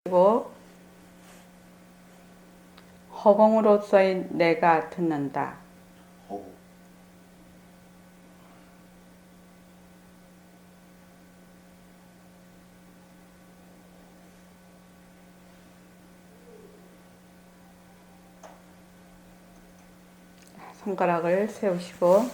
그리고 허공으로서의 내가 듣는다. 손가락을 세우시고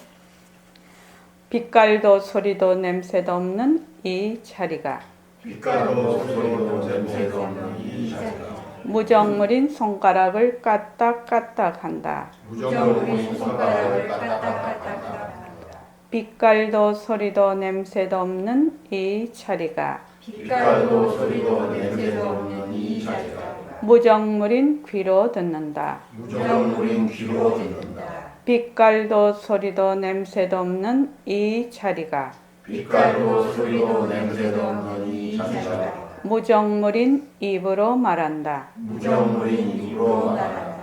빛깔도 소리도 냄새도 없는 이 자리가 빛깔도 소리도 냄새도 없는 이 자리가 무정물인 손가락을 까딱까딱 한다. 무정물인 손가락을 까딱까딱 빛깔도 소리도 냄새도 없는 이 자리가 빛깔도 소리도 냄새도 없는 이 자리가 무정물인 귀로 듣는다. 무정물인 귀로 듣는다. 빛깔도 소리도 냄새도 없는 이 자리가 빛깔도 소리도 냄새도 없는 이 자리가 무정물인 입으로 말한다. 무정물인 입으로 말한다.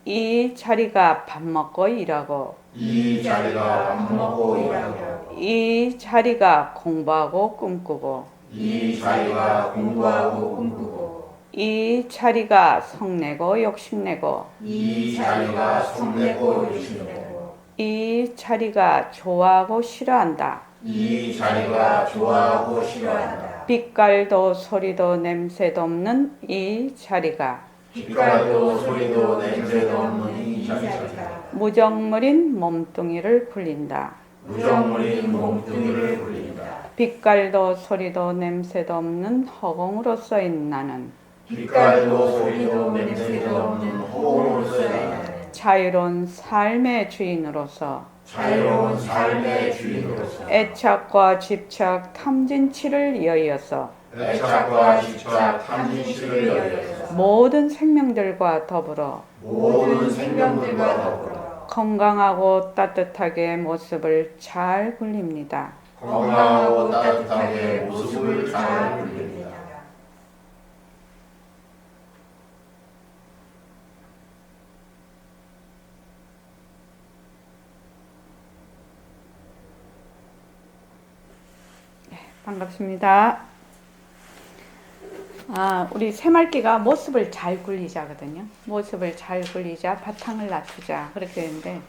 이 자리가 밥 먹고 일하고 이 자리가 밥 먹고 일하고 이 자리가 공부하고 꿈꾸고 이 자리가 공부하고 꿈꾸고 이 자리가 성내고 욕심내고 이 자리가 손내고 욕심내고 이 자리가 좋아하고 싫어한다. 이 자리가 좋아하고 싫어한다. 빛깔도 소리도 냄새도 없는 이 자리가 빛깔도 소리도 냄새도 없는 이 자리가 무정물인 몸뚱이를 굴린다. 무정물인 몸뚱이를 굴린다. 빛깔도 소리도 냄새도 없는 허공으로서인 나는 빛깔도 소리도 냄새도 없는 허공으로서의 자유로운 삶의 주인으로서 자유로운 삶의 주인으로서 애착과 집착 탐진치를 이어서 애착과 집착 탐진치를 이어서 모든 생명들과 더불어 모든 생명들과 더불어 건강하고 따뜻하게 모습을 잘 굴립니다. 건강하고 따뜻하게 모습을 잘 굴립니다. 반갑습니다. 우리 새말기가 모습을 잘 굴리자거든요. 모습을 잘 굴리자, 바탕을 낮추자 그렇게 되는데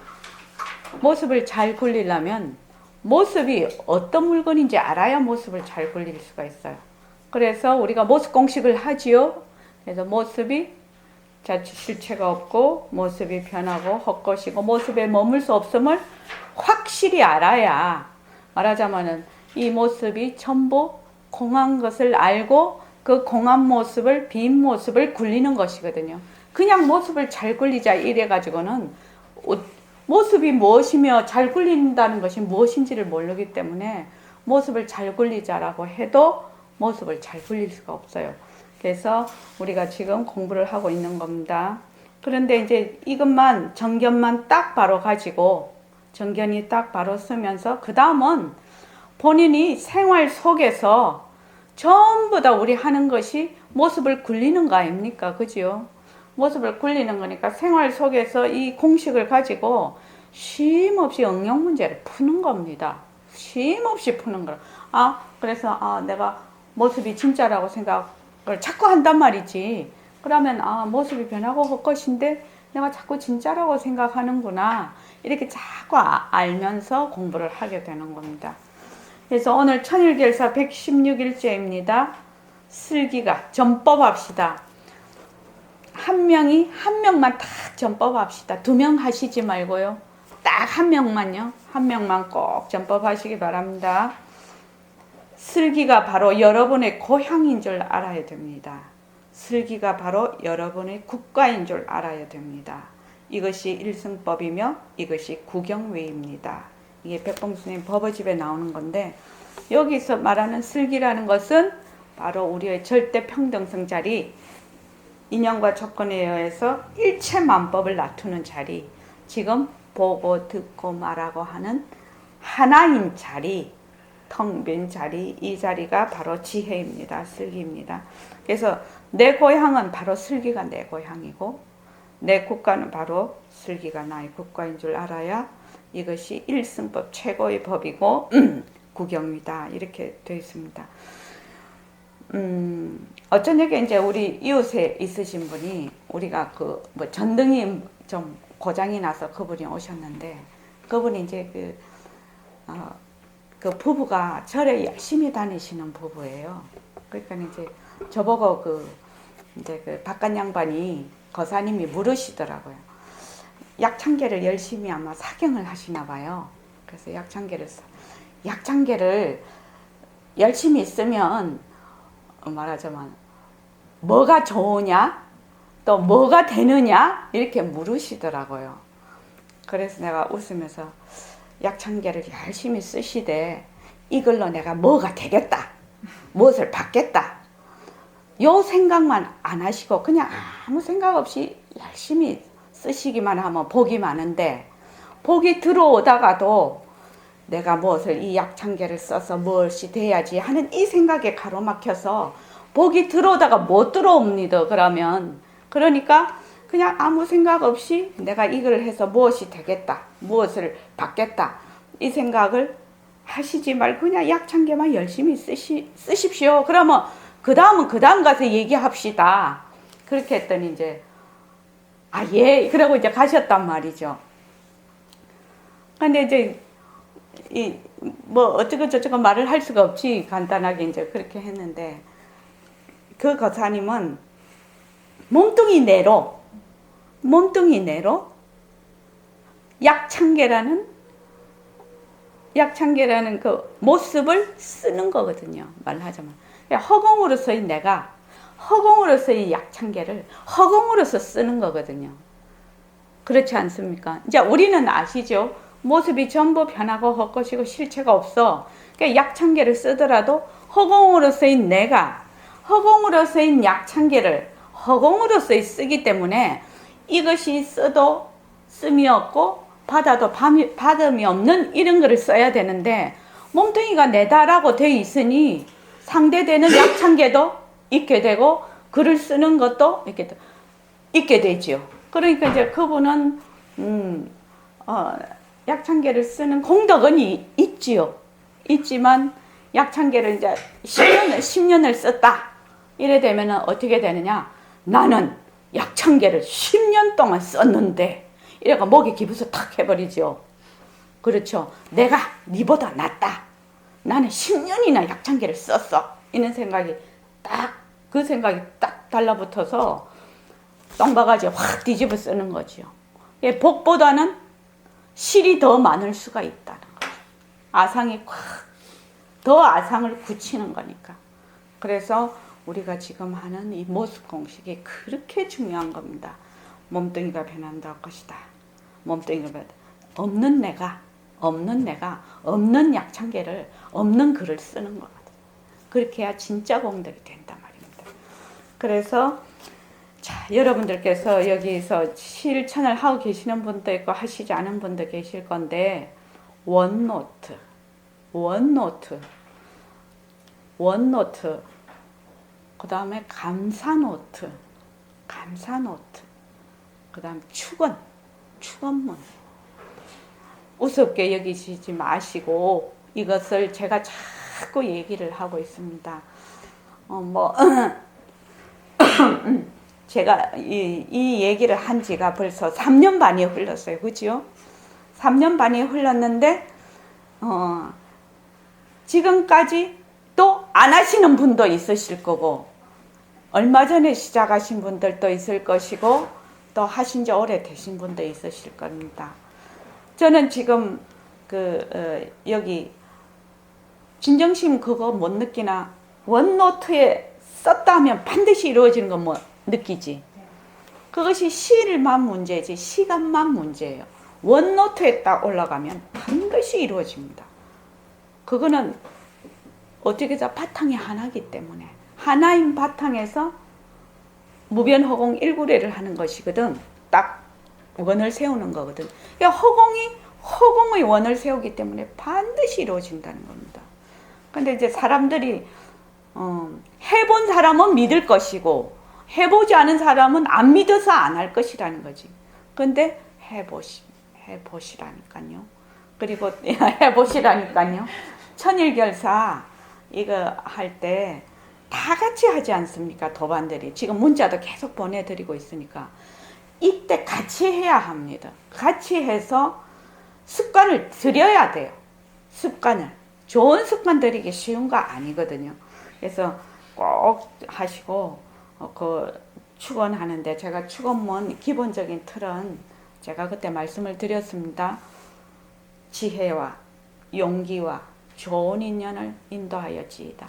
모습을 잘 굴리려면 모습이 어떤 물건인지 알아야 모습을 잘 굴릴 수가 있어요. 그래서 우리가 모습 공식을 하지요. 그래서 모습이 자칫 실체가 없고 모습이 변하고 헛것이고 모습에 머물 수 없음을 확실히 알아야 말하자면은 이 모습이 전부 공한 것을 알고 그 공한 모습을 빈 모습을 굴리는 것이거든요. 그냥 모습을 잘 굴리자 이래가지고는 모습이 무엇이며 잘 굴린다는 것이 무엇인지를 모르기 때문에 모습을 잘 굴리자라고 해도 모습을 잘 굴릴 수가 없어요. 그래서 우리가 지금 공부를 하고 있는 겁니다. 그런데 이제 이것만 정견만 딱 바로 가지고 정견이 딱 바로 쓰면서 그 다음은 본인이 생활 속에서 전부 다 우리 하는 것이 모습을 굴리는 거 아닙니까? 그죠? 모습을 굴리는 거니까 생활 속에서 이 공식을 가지고 쉼없이 응용 문제를 푸는 겁니다. 쉼없이 푸는 거라. 그래서 내가 모습이 진짜라고 생각을 자꾸 한단 말이지. 그러면 모습이 변하고 헛것인데 내가 자꾸 진짜라고 생각하는구나. 이렇게 자꾸 알면서 공부를 하게 되는 겁니다. 그래서 오늘 천일결사 116일째입니다. 슬기가 전법합시다. 한 명만 딱 전법합시다. 2명 하시지 말고요. 딱 한 명만요. 한 명만 꼭 전법하시기 바랍니다. 슬기가 바로 여러분의 고향인 줄 알아야 됩니다. 슬기가 바로 여러분의 국가인 줄 알아야 됩니다. 이것이 일승법이며 이것이 구경외입니다. 이게 백봉스님 법어집에 나오는 건데 여기서 말하는 슬기라는 것은 바로 우리의 절대평등성 자리, 인연과 조건에 의해서 일체만법을 낮추는 자리, 지금 보고 듣고 말하고 하는 하나인 자리, 텅 빈 자리, 이 자리가 바로 지혜입니다. 슬기입니다. 그래서 내 고향은 바로 슬기가 내 고향이고 내 국가는 바로 슬기가 나의 국가인 줄 알아야 이것이 일승법 최고의 법이고 구경이다 이렇게 되어 있습니다. 어쩌냐게 이제 우리 이웃에 있으신 분이 우리가 그 뭐 전등이 좀 고장이 나서 그분이 오셨는데 그분이 이제 그 부부가 절에 열심히 다니시는 부부예요. 그러니까 이제 저보고 이제 그 바깥 양반이 거사님이 물으시더라고요. 약창계를 열심히 아마 사경을 하시나 봐요. 그래서 약창계를 열심히 쓰면 말하자면 뭐가 좋으냐 또 뭐가 되느냐 이렇게 물으시더라고요. 그래서 내가 웃으면서 약창계를 열심히 쓰시되 이걸로 내가 뭐가 되겠다 무엇을 받겠다 요 생각만 안 하시고 그냥 아무 생각 없이 열심히 쓰시기만 하면 복이 많은데 복이 들어오다가도 내가 무엇을 이 약창계를 써서 무엇이 돼야지 하는 이 생각에 가로막혀서 복이 들어오다가 못 들어옵니다. 그러니까 그냥 아무 생각 없이 내가 이걸 해서 무엇이 되겠다 무엇을 받겠다 이 생각을 하시지 말고 그냥 약창계만 열심히 쓰십시오. 그러면 그 다음 가서 얘기합시다. 그렇게 했더니 이제 예 그러고 이제 가셨단 말이죠. 근데 이제 뭐 어쩌고 저쩌고 말을 할 수가 없지 간단하게 이제 그렇게 했는데 그 거사님은 몸뚱이 내로 약창계라는 그 모습을 쓰는 거거든요. 말하자면 허공으로서의 내가 허공으로서의 약창계를 허공으로서 쓰는 거거든요. 그렇지 않습니까? 이제 우리는 아시죠? 모습이 전부 변하고 헛것이고 실체가 없어. 그러니까 약창계를 쓰더라도 허공으로서의 내가 허공으로서의 약창계를 허공으로서의 쓰기 때문에 이것이 써도 씀이 없고 받아도 받음이 없는 이런 거를 써야 되는데 몸뚱이가 내다라고 돼 있으니 상대되는 약창계도 있게 되고 글을 쓰는 것도 있게 되지요. 그러니까 이제 그분은 약창계를 쓰는 공덕은 있지요. 있지만 약창계를 이제 10년을 썼다. 이래 되면은 어떻게 되느냐? 나는 약창계를 10년 동안 썼는데 이래가 목이 기부서 탁 해버리죠. 그렇죠. 내가 니보다 낫다. 나는 10년이나 약창계를 썼어. 이런 생각이 그 생각이 딱 달라붙어서 똥바가지 확 뒤집어 쓰는 거죠. 복보다는 실이 더 많을 수가 있다는 거죠. 아상이 더 아상을 굳히는 거니까. 그래서 우리가 지금 하는 이 모습 공식이 그렇게 중요한 겁니다. 몸뚱이가 변한다 것이다. 몸뚱이가 없는 내가 없는 약창계를 없는 글을 쓰는 거거든요. 그렇게 해야 진짜 공덕이 된단 말입니다. 그래서 자, 여러분들께서 여기서 실천을 하고 계시는 분도 있고 하시지 않은 분도 계실 건데 원노트 그 다음에 감사노트 그 다음 축원문 우습게 여기시지 마시고 이것을 제가 자꾸 얘기를 하고 있습니다. 제가 이 얘기를 한 지가 벌써 3년 반이 흘렀어요. 그죠? 3년 반이 흘렀는데 지금까지 또 안 하시는 분도 있으실 거고 얼마 전에 시작하신 분들도 있을 것이고 또 하신 지 오래되신 분도 있으실 겁니다. 저는 지금 여기 진정심 그거 못 느끼나? 원노트에 썼다 하면 반드시 이루어지는 거 뭐 느끼지? 그것이 시일만 문제지 시간만 문제예요. 원노트에 딱 올라가면 반드시 이루어집니다. 그거는 어떻게 해서 바탕이 하나이기 때문에 하나인 바탕에서 무변허공 일구례를 하는 것이거든. 딱 원을 세우는 거거든. 그러니까 허공의 원을 세우기 때문에 반드시 이루어진다는 겁니다. 근데 이제 사람들이 해본 사람은 믿을 것이고 해보지 않은 사람은 안 믿어서 안 할 것이라는 거지. 근데 해보시라니까요. 그리고 해보시라니까요. 천일결사 이거 할 때 다 같이 하지 않습니까? 도반들이. 지금 문자도 계속 보내드리고 있으니까. 이때 같이 해야 합니다. 같이 해서 습관을 들여야 돼요. 습관을. 좋은 습관 들이기 쉬운 거 아니거든요. 그래서 꼭 하시고, 축원하는데, 제가 축원문 기본적인 틀은 제가 그때 말씀을 드렸습니다. 지혜와 용기와 좋은 인연을 인도하여지이다.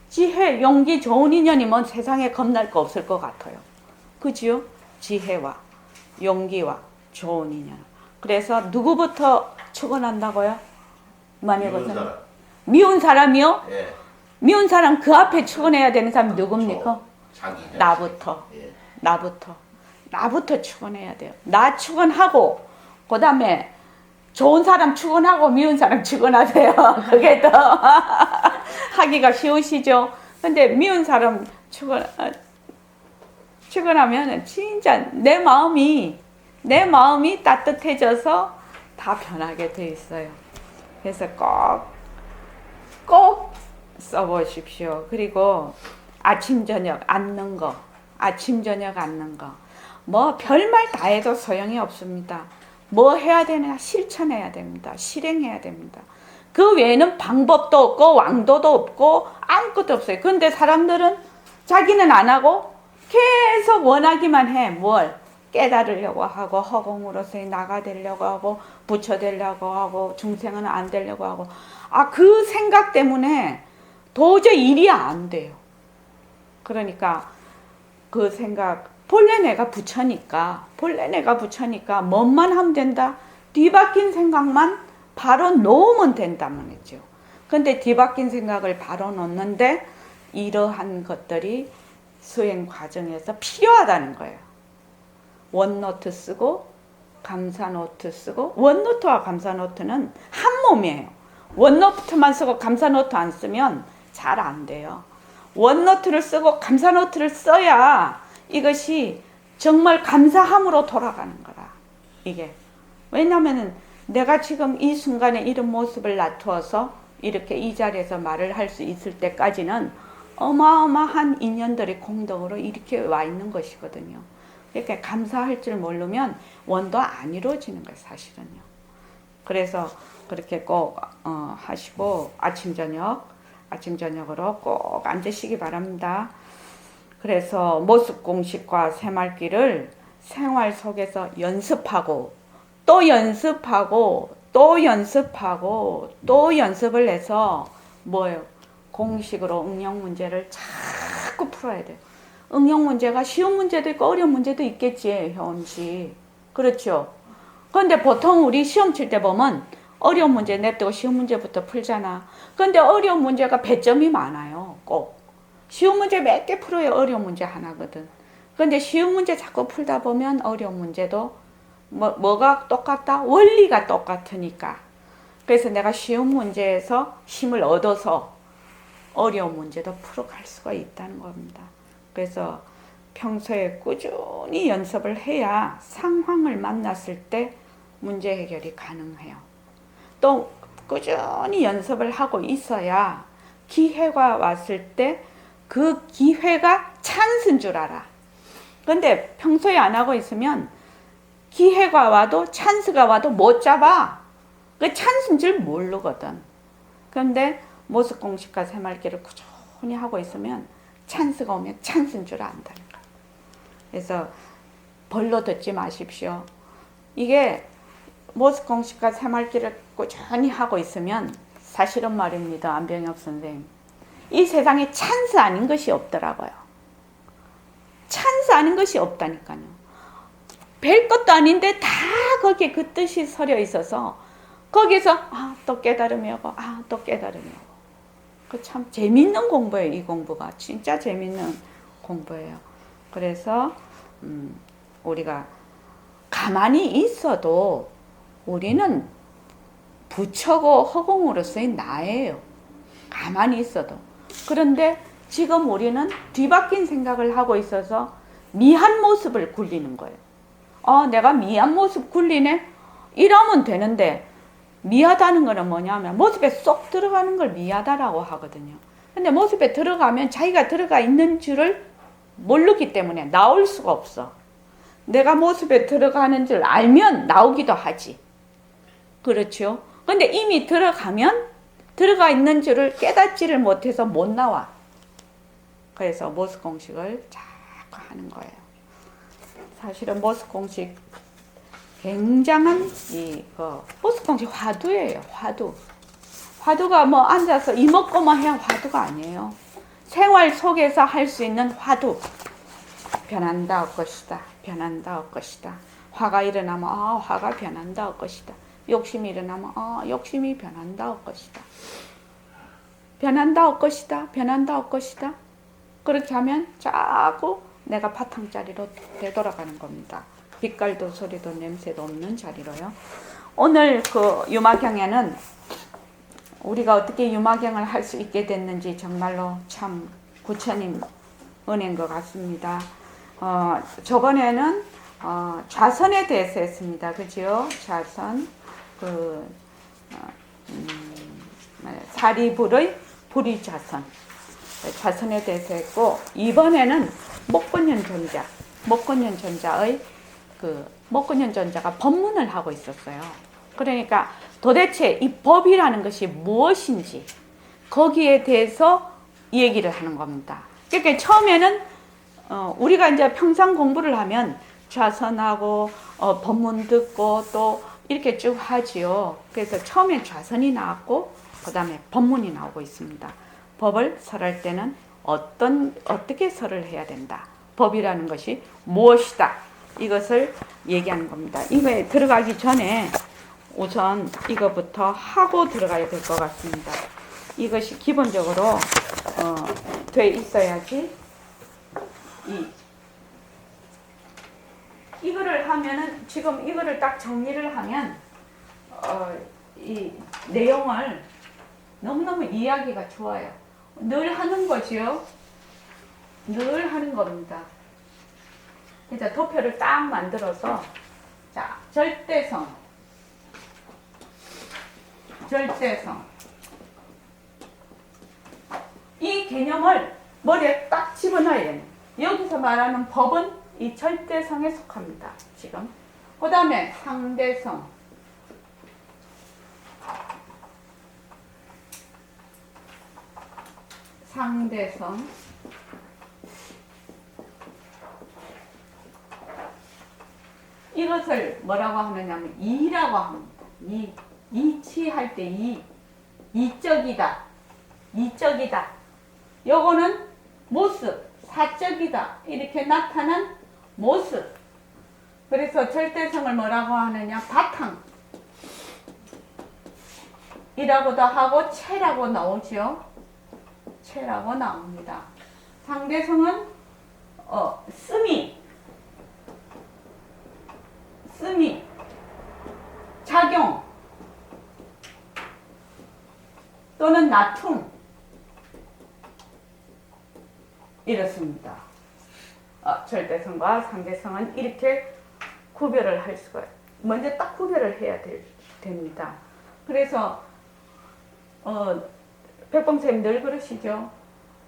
지혜, 용기, 좋은 인연이면 세상에 겁날 거 없을 것 같아요. 그지요? 지혜와 용기와 좋은 인연. 그래서 누구부터 축원한다고요? 많이 미운 보세요. 사람. 미운 사람이요? 예. 미운 사람 그 앞에 축원해야 되는 사람이 누굽니까? 자기 자신. 나부터. 예. 나부터 축원해야 돼요. 나 축원하고, 그 다음에 좋은 사람 축원하고 미운 사람 축원하세요. 그게 더 하기가 쉬우시죠? 근데 미운 사람 축원하면 진짜 내 마음이 따뜻해져서 다 변하게 돼 있어요. 그래서 꼭 써보십시오. 그리고 아침 저녁 앉는 거, 뭐 별말 다 해도 소용이 없습니다. 뭐 해야 되냐? 실천해야 됩니다. 실행해야 됩니다. 그 외에는 방법도 없고 왕도도 없고 아무것도 없어요. 그런데 사람들은 자기는 안 하고 계속 원하기만 해. 뭘? 깨달으려고 하고, 허공으로서 나가되려고 하고, 부처되려고 하고, 중생은 안 되려고 하고. 그 생각 때문에 도저히 일이 안 돼요. 그러니까 그 생각, 본래 내가 부처니까 뭐만 하면 된다. 뒤바뀐 생각만 바로 놓으면 된다는 거죠. 근데 뒤바뀐 생각을 바로 놓는데 이러한 것들이 수행 과정에서 필요하다는 거예요. 원노트 쓰고 감사노트 쓰고, 원노트와 감사노트는 한 몸이에요. 원노트만 쓰고 감사노트 안 쓰면 잘 안 돼요. 원노트를 쓰고 감사노트를 써야 이것이 정말 감사함으로 돌아가는 거라. 이게. 왜냐면은 내가 지금 이 순간에 이런 모습을 놔두어서 이렇게 이 자리에서 말을 할 수 있을 때까지는 어마어마한 인연들이 공덕으로 이렇게 와 있는 것이거든요. 그러니까 감사할 줄 모르면 원도 안 이루어지는 거예요, 사실은요. 그래서 그렇게 꼭 하시고 아침 저녁으로 꼭 앉으시기 바랍니다. 그래서 모습 공식과 새말귀를 생활 속에서 연습하고 또 연습하고 또 연습하고 또 연습을 해서 뭐예요? 공식으로 응용 문제를 자꾸 풀어야 돼요. 응용 문제가 쉬운 문제도 있고 어려운 문제도 있겠지, 현지. 그렇죠? 그런데 보통 우리 시험 칠 때 보면 어려운 문제 냅두고 쉬운 문제부터 풀잖아. 그런데 어려운 문제가 배점이 많아요, 꼭. 쉬운 문제 몇 개 풀어야 어려운 문제 하나거든. 그런데 쉬운 문제 자꾸 풀다 보면 어려운 문제도 뭐가 똑같다? 원리가 똑같으니까. 그래서 내가 쉬운 문제에서 힘을 얻어서 어려운 문제도 풀어갈 수가 있다는 겁니다. 그래서 평소에 꾸준히 연습을 해야 상황을 만났을 때 문제 해결이 가능해요. 또 꾸준히 연습을 하고 있어야 기회가 왔을 때 그 기회가 찬스인 줄 알아. 근데 평소에 안 하고 있으면 기회가 와도 찬스가 와도 못 잡아. 그 찬스인 줄 모르거든. 그런데 모습 공식과 새말귀를 꾸준히 하고 있으면 찬스가 오면 찬스인 줄 안다는 거야. 그래서 벌로 듣지 마십시오. 이게 모습 공식과 새말귀를 꾸준히 하고 있으면 사실은 말입니다. 안병엽 선생님. 이 세상에 찬스 아닌 것이 없더라고요. 찬스 아닌 것이 없다니까요. 별 것도 아닌데 다 거기에 그 뜻이 서려 있어서 거기서 또 깨달음이 오고 또 깨달음이 오고. 그 참 재밌는 공부예요. 이 공부가 진짜 재밌는 공부예요. 그래서 우리가 가만히 있어도 우리는 부처고 허공으로서의 나예요. 가만히 있어도. 그런데 지금 우리는 뒤바뀐 생각을 하고 있어서 미한 모습을 굴리는 거예요. 내가 미한 모습 굴리네? 이러면 되는데 미하다는 거는 뭐냐면 모습에 쏙 들어가는 걸 미하다라고 하거든요. 근데 모습에 들어가면 자기가 들어가 있는 줄을 모르기 때문에 나올 수가 없어. 내가 모습에 들어가는 줄 알면 나오기도 하지. 그렇죠? 근데 이미 들어가면 들어가 있는 줄을 깨닫지를 못해서 못 나와. 그래서 모습 공식을 자꾸 하는 거예요. 사실은 모습 공식 굉장한 모습 공식 화두예요. 화두. 화두가 뭐 앉아서 이먹고만 해야 화두가 아니에요. 생활 속에서 할 수 있는 화두. 변한다 할 것이다. 변한다 할 것이다. 화가 일어나면 화가 변한다 할 것이다. 욕심이 일어나면 욕심이 변한다 할 것이다. 변한다 할 것이다. 변한다 할 것이다. 그렇게 하면 자꾸 내가 바탕자리로 되돌아가는 겁니다. 빛깔도 소리도 냄새도 없는 자리로요. 오늘 그 유마경에는 우리가 어떻게 유마경을 할 수 있게 됐는지 정말로 참 부처님 은혜인 것 같습니다. 저번에는 좌선에 대해서 했습니다. 그죠? 좌선, 사리불의 불의좌선, 좌선에 대해서 했고, 이번에는 목건현존자, 목건현존자의 목건현존자가 법문을 하고 있었어요. 그러니까 도대체 이 법이라는 것이 무엇인지 거기에 대해서 얘기를 하는 겁니다. 그러니까 처음에는 우리가 이제 평상 공부를 하면 좌선하고 법문 듣고 또 이렇게 쭉 하지요. 그래서 처음에 좌선이 나왔고 그 다음에 법문이 나오고 있습니다. 법을 설할 때는 어떻게 설을 해야 된다. 법이라는 것이 무엇이다. 이것을 얘기하는 겁니다. 이거에 들어가기 전에 우선 이거부터 하고 들어가야 될 것 같습니다. 이것이 기본적으로 돼 있어야지 이거를 하면은 지금 이거를 딱 정리를 하면 이 내용을 너무너무 이해하기가 좋아요. 늘 하는 거지요. 늘 하는 겁니다. 이제 도표를 딱 만들어서 자 절대성 이 개념을 머리에 딱 집어넣어야 돼요. 여기서 말하는 법은 이 절대성에 속합니다. 지금 그 다음에 상대성, 이것을 뭐라고 하느냐면 이라고 합니다. 이치할 때 이적이다. 요거는 모습, 사적이다. 이렇게 나타난 모습. 그래서 절대성을 뭐라고 하느냐? 바탕이라고도 하고 체라고 나오죠. 체라고 나옵니다. 상대성은 쓰미, 작용 또는 나툼 이렇습니다. 절대성과 상대성은 이렇게 구별을 할 수가 먼저 딱 구별을 해야 됩니다. 그래서 백범쌤 늘 그러시죠.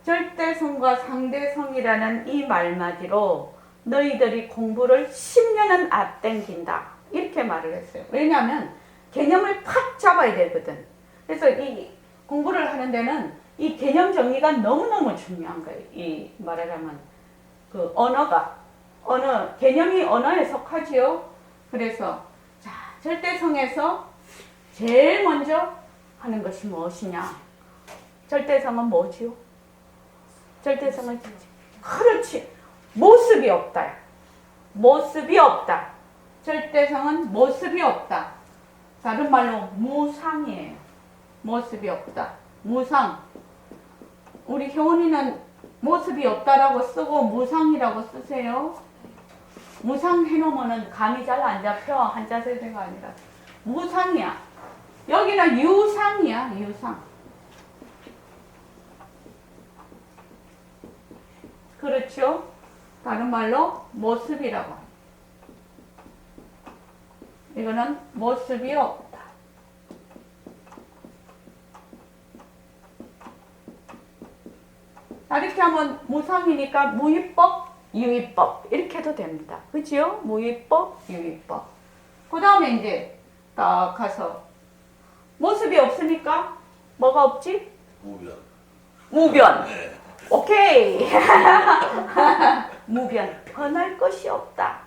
절대성과 상대성이라는 이 말마디로 너희들이 공부를 10년은 앞당긴다. 이렇게 말을 했어요. 왜냐하면 개념을 팍 잡아야 되거든. 그래서 이 공부를 하는 데는 이 개념 정리가 너무너무 중요한 거예요. 이 말하자면 그 개념이 언어에 속하지요. 그래서 자, 절대성에서 제일 먼저 하는 것이 무엇이냐? 절대성은 뭐지요? 절대성은 그렇지. 모습이 없다. 절대성은 모습이 없다. 다른 말로 무상이에요. 모습이 없다. 무상. 우리 효은이는 모습이 없다라고 쓰고 무상이라고 쓰세요. 무상 해놓으면 감이 잘 안 잡혀. 한자 세대가 아니라. 무상이야. 여기는 유상이야. 유상. 그렇죠? 다른 말로 모습이라고 합니다. 이거는 모습이 없다. 이렇게 하면 무상이니까 무위법, 유위법 이렇게 해도 됩니다. 그죠? 무위법, 유위법. 그 다음에 이제 딱 가서 모습이 없으니까 뭐가 없지? 무변. 무변. 네. 오케이. 무변. 변할 것이 없다.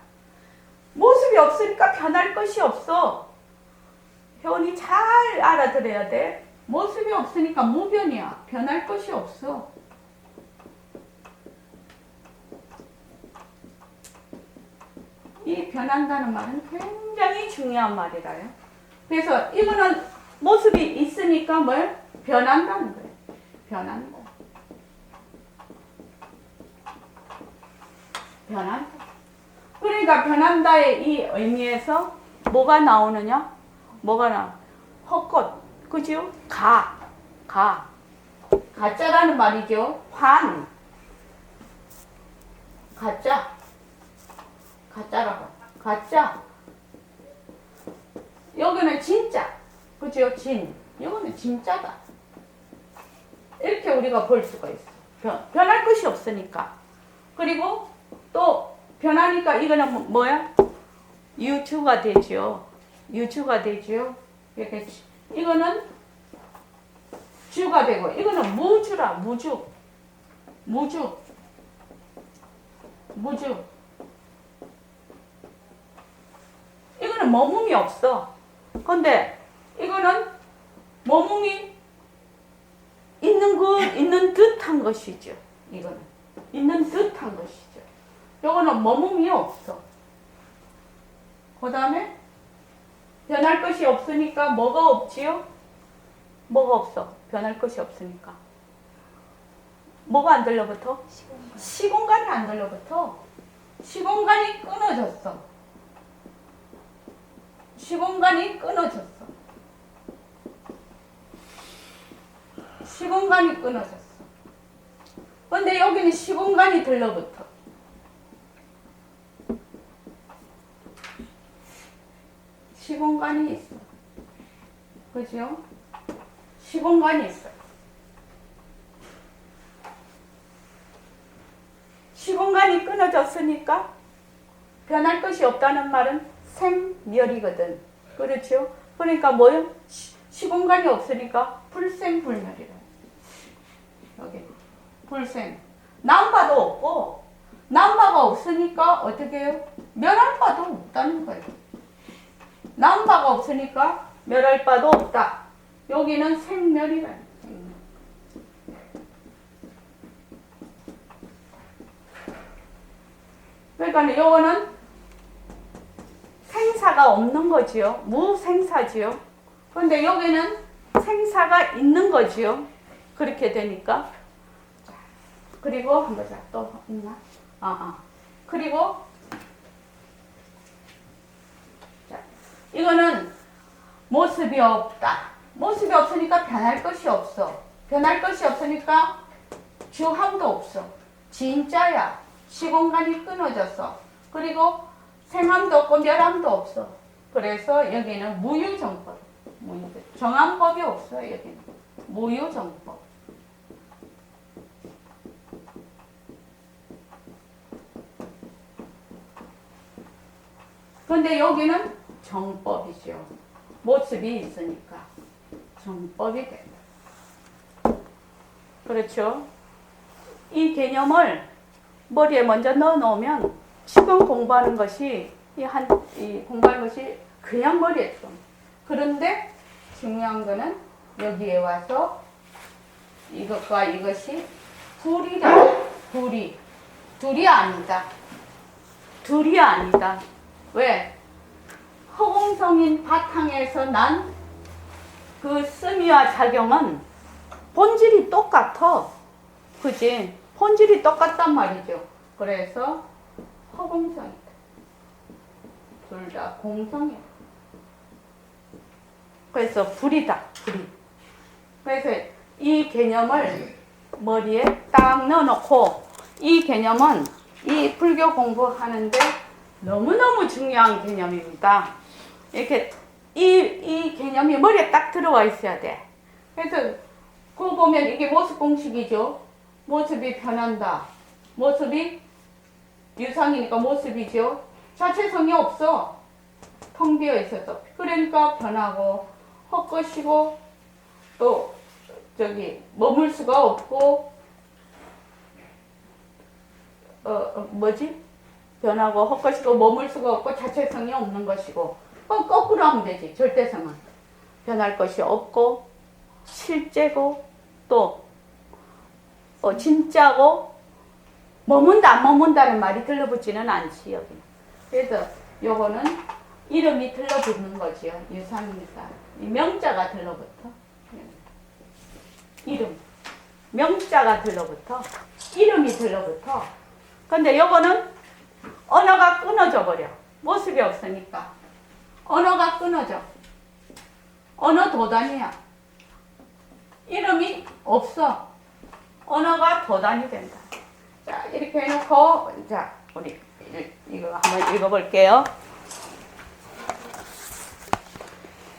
모습이 없으니까 변할 것이 없어. 회원이 잘 알아들어야 돼. 모습이 없으니까 무변이야. 변할 것이 없어. 이 변한다는 말은 굉장히 중요한 말이라요. 그래서 이거는 모습이 있으니까 뭘? 변한다는 거예요. 변한다. 변한다. 그러니까 변한다의 이 의미에서 뭐가 나오느냐? 뭐가 나? 헛것. 그죠? 가짜라는 말이죠. 환. 가짜라고. 가짜. 여기는 진짜. 그죠? 이거는 진짜다. 이렇게 우리가 볼 수가 있어. 변할 것이 없으니까. 그리고 또 변하니까 이거는 뭐야? 유주가 되죠. 유주가 되죠. 이거는 주가 되고 이거는 무주라. 무주. 이거는 머뭉이 없어. 근데 이거는 머뭉이 있는 듯한 것이죠. 이거는 있는 듯한 것이죠. 이거는 머뭉이 없어. 그 다음에 변할 것이 없으니까 뭐가 없지요? 뭐가 없어? 변할 것이 없으니까. 뭐가 안 들려붙어? 시공간이 안 들려붙어. 시공간이 끊어졌어. 시공간이 끊어졌어. 시공간이 끊어졌어. 근데 여기는 시공간이 들러붙어. 시공간이 있어. 그죠? 시공간이 있어. 시공간이 끊어졌으니까 변할 것이 없다는 말은 생멸이거든. 그렇죠? 그러니까 뭐요? 시공간이 없으니까 불생불멸이라. 여기 불생. 남바도 없고 남바가 없으니까 어떻게 해요? 멸할 바도 없다는 거예요. 남바가 없으니까 멸할 바도 없다. 여기는 생멸이라. 그러니까 요거는 생사가 없는 거지요. 무생사지요. 그런데 여기는 생사가 있는 거지요. 그렇게 되니까. 그리고 한 번 또 있나? 그리고 자, 이거는 모습이 없다. 모습이 없으니까 변할 것이 없어. 변할 것이 없으니까 주함도 없어. 진짜야. 시공간이 끊어졌어. 그리고 생함도 없고 멸함도 없어. 그래서 여기는 무유정법. 정함법이 없어. 여기는 무유정법. 그런데 여기는 정법이죠. 모습이 있으니까 정법이 된다. 그렇죠? 이 개념을 머리에 먼저 넣어 놓으면 지금 공부하는 것이 공부하는 것이 그냥 머리에 좀. 그런데 중요한 거는 여기에 와서 이것과 이것이 둘이다. 둘이 아니다. 둘이 아니다. 왜? 허공성인 바탕에서 난 그 쓰미와 작용은 본질이 똑같아. 그지? 본질이 똑같단 말이죠. 그래서 허공성이다. 둘 다 공성이야. 그래서 불이다. 불이. 그래서 이 개념을 머리에 딱 넣어놓고 이 개념은 이 불교 공부하는데 너무너무 중요한 개념입니다. 이렇게 이 개념이 머리에 딱 들어와 있어야 돼. 그래서 그거 보면 이게 모습 공식이죠. 모습이 변한다. 모습이 유상이니까 모습이죠. 자체성이 없어. 텅 비어 있어서. 그러니까 변하고 헛것이고 또 머물 수가 없고 변하고 헛것이고 머물 수가 없고 자체성이 없는 것이고 그럼 거꾸로 하면 되지. 절대성은 변할 것이 없고 실제고 또 진짜고 머문다 안 머문다는 말이 들러붙지는 않지 여기. 그래서 요거는 이름이 들러붙는 거지요. 유상이니까 이 명자가 들러붙어. 이름 명자가 들러붙어. 이름이 들러붙어. 근데 요거는 언어가 끊어져 버려. 모습이 없으니까 언어가 끊어져. 언어 도단이야. 이름이 없어. 언어가 도단이 된다. 자, 이렇게 해놓고, 자, 우리 이거 한번 읽어볼게요.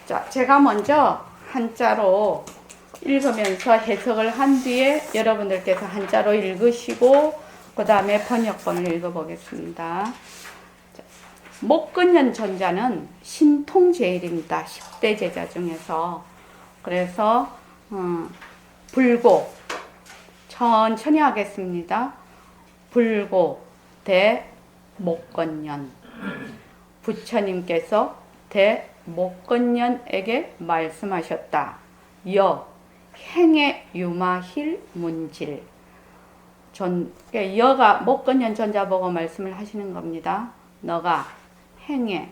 자, 제가 먼저 한자로 읽으면서 해석을 한 뒤에 여러분들께서 한자로 읽으시고, 그 다음에 번역본을 읽어보겠습니다. 자, 목근현 전자는 신통제일입니다. 10대 제자 중에서. 그래서, 불고, 천천히 하겠습니다. 불고 대목건년 부처님께서 대목건년에게 말씀하셨다. 행의 유마힐 문질 여가 목건년 전자 보고 말씀을 하시는 겁니다. 너가 행에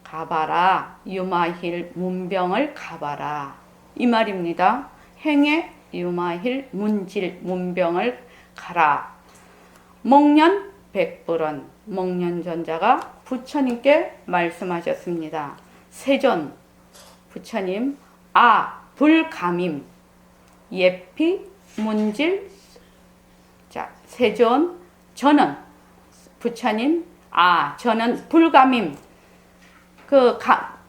가봐라. 유마힐 문병을 가봐라. 이 말입니다. 행에 유마힐 문질 문병을 가라. 목년 백불원 목년전자가 부처님께 말씀하셨습니다. 세존 부처님 불감임 예피 문질. 자, 세존 저는 부처님 저는 불감임.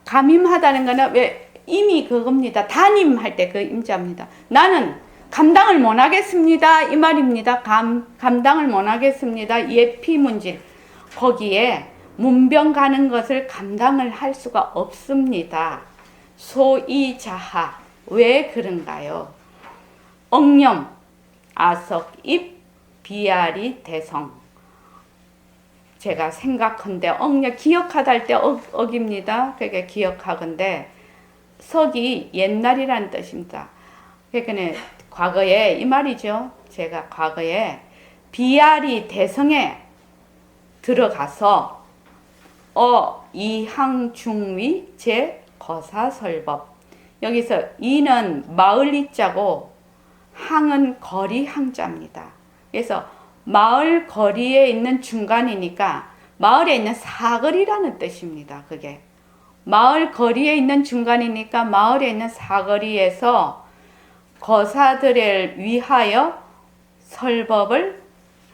감임하다는 거는 왜 임이 그겁니다. 단임할 때 그 임자입니다. 나는 감당을 못하겠습니다. 이 말입니다. 감당을 못하겠습니다. 예피문질. 거기에 문병 가는 것을 감당을 할 수가 없습니다. 소이자하. 왜 그런가요? 억념, 아석입, 비아리, 대성. 제가 생각한데 기억하다 할 때 억입니다. 그게 기억하건데 석이 옛날이라는 뜻입니다. 그러니까 과거에 이 말이죠. 제가 과거에 비아리 대성에 들어가서 이항중위 제 거사설법. 여기서 이는 마을 이자고 항은 거리 항자입니다. 그래서 마을 거리에 있는 중간이니까 마을에 있는 사거리라는 뜻입니다. 그게 마을 거리에 있는 중간이니까 마을에 있는 사거리에서 거사들을 위하여 설법을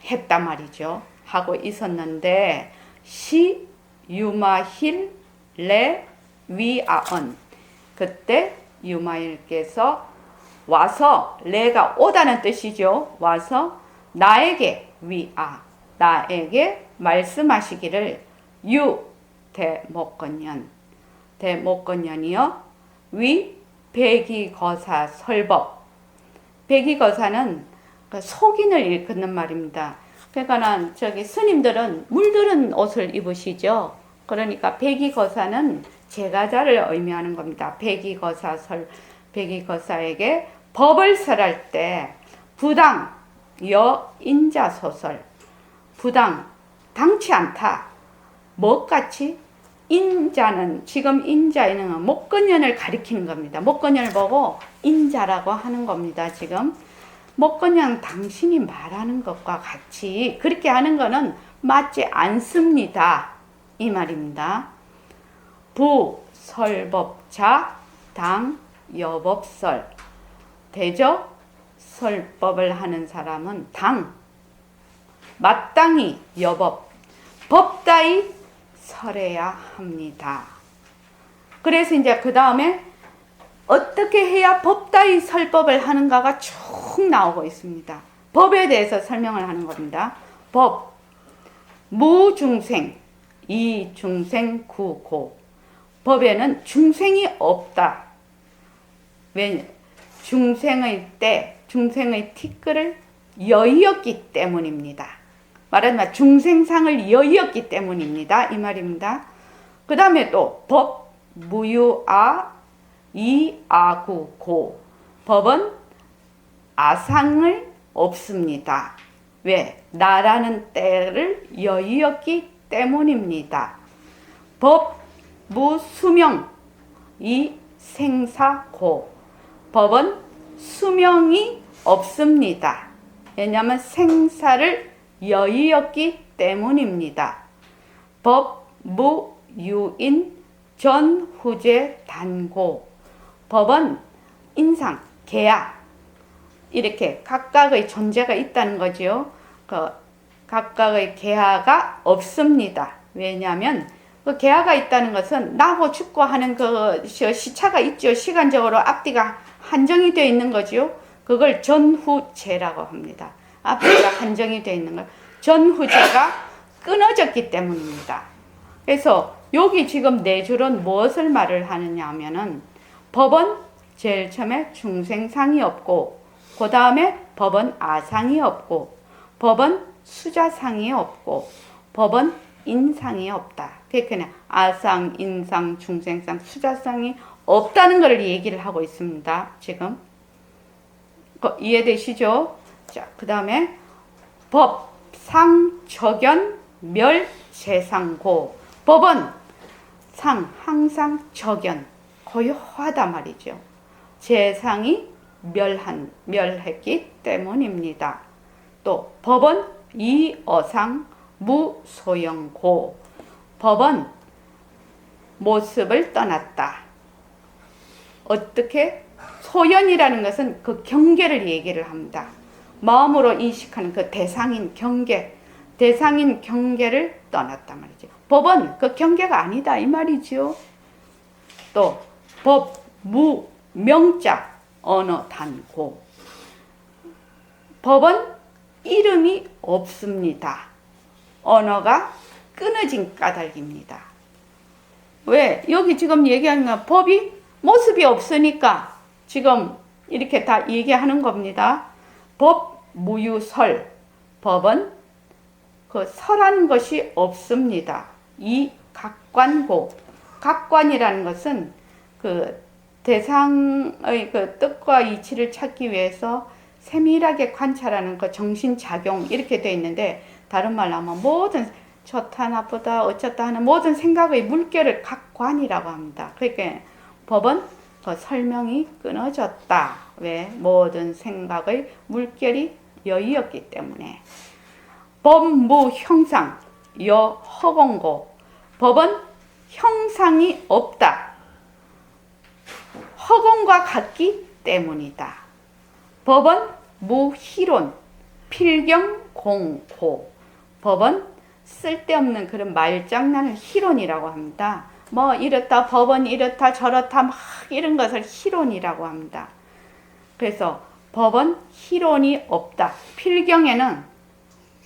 했단 말이죠. 하고 있었는데 시 유마힐 레 위아언. 그때 유마힐께서 와서 레가 오다는 뜻이죠. 와서 나에게 나에게 말씀하시기를 대목건년이여 백이거사 설법. 백이거사는 속인을 일컫는 말입니다. 그러니까 스님들은 물들은 옷을 입으시죠. 그러니까 백이거사는 제가자를 의미하는 겁니다. 백이거사에게 법을 설할 때 부당 인자소설. 부당 당치 않다. 뭐같이? 인자는 지금 인자에는 목건년을 가리키는 겁니다. 목건년을 보고 인자라고 하는 겁니다. 지금 목건년 당신이 말하는 것과 같이 그렇게 하는 거는 맞지 않습니다. 이 말입니다. 부설법자 당 여법설. 대적 설법을 하는 사람은 마땅히 여법 법다이 설해야 합니다. 그래서 이제 그 다음에 어떻게 해야 법다이 설법을 하는가가 쭉 나오고 있습니다. 법에 대해서 설명을 하는 겁니다. 법, 무중생, 이중생, 구고. 법에는 중생이 없다. 왜? 중생의 때, 중생의 티끌을 여의었기 때문입니다. 말하자면 중생상을 여의었기 때문입니다. 이 말입니다. 그 다음에 또 법, 무유아, 이아구, 고. 법은 아상을 없습니다. 왜? 나라는 때를 여의었기 때문입니다. 법, 무수명, 이 생사고. 법은 수명이 없습니다. 왜냐하면 생사를 여의었기 때문입니다. 법, 무유인, 전후제, 단고. 법은 인상, 계약, 이렇게 각각의 존재가 있다는 거지요. 각각의 계약가 없습니다. 왜냐하면 그 계약가 있다는 것은 나고 죽고 하는 그 시차가 있죠. 시간적으로 앞뒤가 한정이 되어 있는 거지요. 그걸 전후제라고 합니다. 앞뒤가 한정이 되어 있는 걸 전후제가 끊어졌기 때문입니다. 그래서 여기 지금 네 줄은 무엇을 말을 하느냐 하면은 법은 제일 처음에 중생상이 없고, 그 다음에 법은 아상이 없고, 법은 수자상이 없고, 법은 인상이 없다. 그러니까 아상, 인상, 중생상, 수자상이 없다는 것을 얘기를 하고 있습니다. 지금 이해되시죠? 자, 그 다음에 법, 상, 적연, 멸, 재상고. 법은 상, 항상 적연, 고요하다 말이죠. 재상이 멸했기 때문입니다. 또 법은 이어상, 무소영고. 법은 모습을 떠났다. 어떻게? 소연이라는 것은 그 경계를 얘기를 합니다. 마음으로 인식하는 그 대상인 경계, 대상인 경계를 떠났단 말이죠. 법은 그 경계가 아니다 이 말이죠. 또 법, 무, 명자, 언어, 단고. 법은 이름이 없습니다. 언어가 끊어진 까닭입니다. 왜? 여기 지금 얘기하는 건 법이 모습이 없으니까 지금 이렇게 다 얘기하는 겁니다. 법, 무유설. 법은 그 설한 것이 없습니다. 이 각관고. 각관이라는 것은 그 대상의 그 뜻과 이치를 찾기 위해서 세밀하게 관찰하는 그 정신작용 이렇게 되어 있는데, 다른 말로 하면 모든 좋다 나쁘다 어쩌다 하는 모든 생각의 물결을 각관이라고 합니다. 그러니까 법은 그 설명이 끊어졌다. 왜? 모든 생각의 물결이 여의었기 때문에. 법무 형상, 여 허공고. 법은 형상이 없다. 허공과 같기 때문이다. 법은 무희론, 필경공고. 법은 쓸데없는 그런 말장난을 희론이라고 합니다. 뭐 이렇다, 법은 이렇다, 저렇다 막 이런 것을 희론이라고 합니다. 그래서 법은 희론이 없다. 필경에는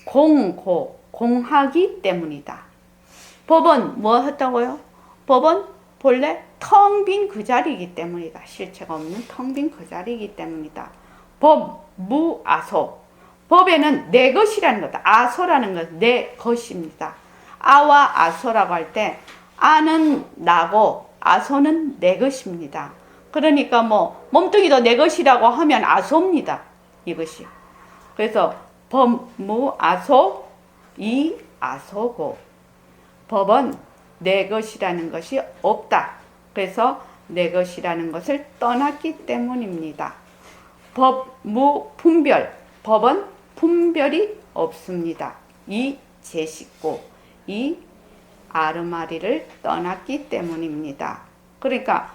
공고, 공하기 때문이다. 법은 뭐 했다고요? 법은 본래 텅 빈 그 자리이기 때문이다. 실체가 없는 텅 빈 그 자리이기 때문이다. 법, 무아소. 법에는 내 것이라는 거다. 아소라는 것은 내 것입니다. 아와 아소라고 할 때 아는 나고 아소는 내 것입니다. 그러니까 뭐 몸뚱이도 내 것이라고 하면 아소입니다. 이것이. 그래서 법, 무아소, 이 아소고. 법은 내 것이라는 것이 없다. 그래서 내 것이라는 것을 떠났기 때문입니다. 법, 무, 분별. 법은 분별이 없습니다. 이 제식고, 이 아르마리를 떠났기 때문입니다. 그러니까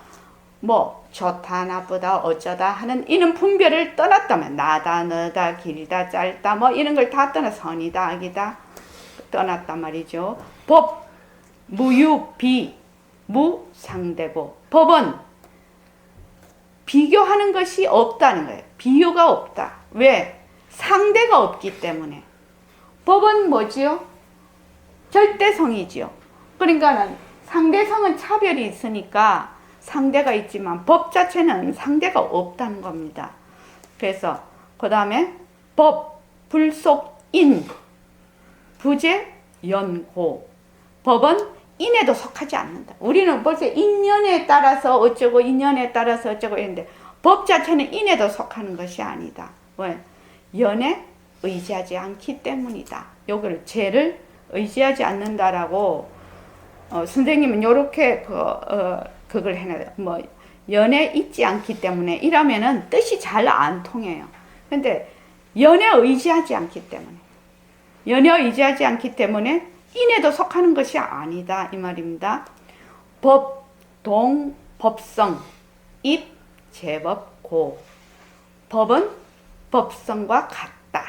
뭐 좋다 나쁘다 어쩌다 하는 이런 분별을 떠났다면 나다 너다 길다 짧다 뭐 이런 걸 다 떠나 선이다 악이다 떠났단 말이죠. 법, 무유비, 무상대고. 법은 비교하는 것이 없다는 거예요. 비교가 없다. 왜? 상대가 없기 때문에. 법은 뭐지요? 절대성이지요. 그러니까는 상대성은 차별이 있으니까 상대가 있지만 법 자체는 상대가 없다는 겁니다. 그래서 그 다음에 법, 불속, 인, 부재, 연고. 법은 인에도 속하지 않는다. 우리는 벌써 인연에 따라서 어쩌고 인연에 따라서 어쩌고 했는데 법 자체는 인에도 속하는 것이 아니다. 왜? 연에 의지하지 않기 때문이다. 요걸 죄를 의지하지 않는다라고 선생님은 요렇게 그걸 해놔요. 뭐 연에 있지 않기 때문에 이러면은 뜻이 잘 안 통해요. 근데 연에 의지하지 않기 때문에 연에 의지하지 않기 때문에 인에도 속하는 것이 아니다 이 말입니다. 법, 동, 법성, 입, 제법, 고. 법은 법성과 같다.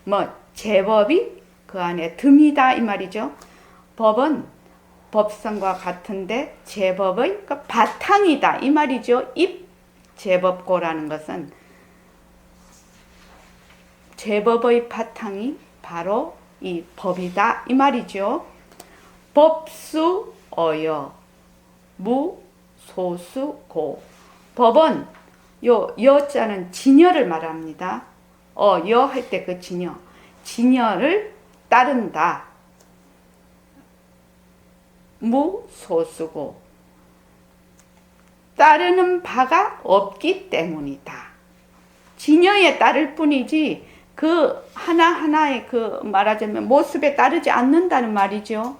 뭐 제법이 그 안에 듭니다 이 말이죠. 법은 법성과 같은데 제법의 그 바탕이다 이 말이죠. 입, 제법고라는 것은 제법의 바탕이 바로 이 법이다 이 말이죠. 법수 어여 무 소수 고. 법은 요 여자는 진여를 말합니다. 여 할 때 그 진여를 따른다. 무 소수고 따르는 바가 없기 때문이다. 진여에 따를 뿐이지 그 하나하나의 그 말하자면 모습에 따르지 않는다는 말이죠.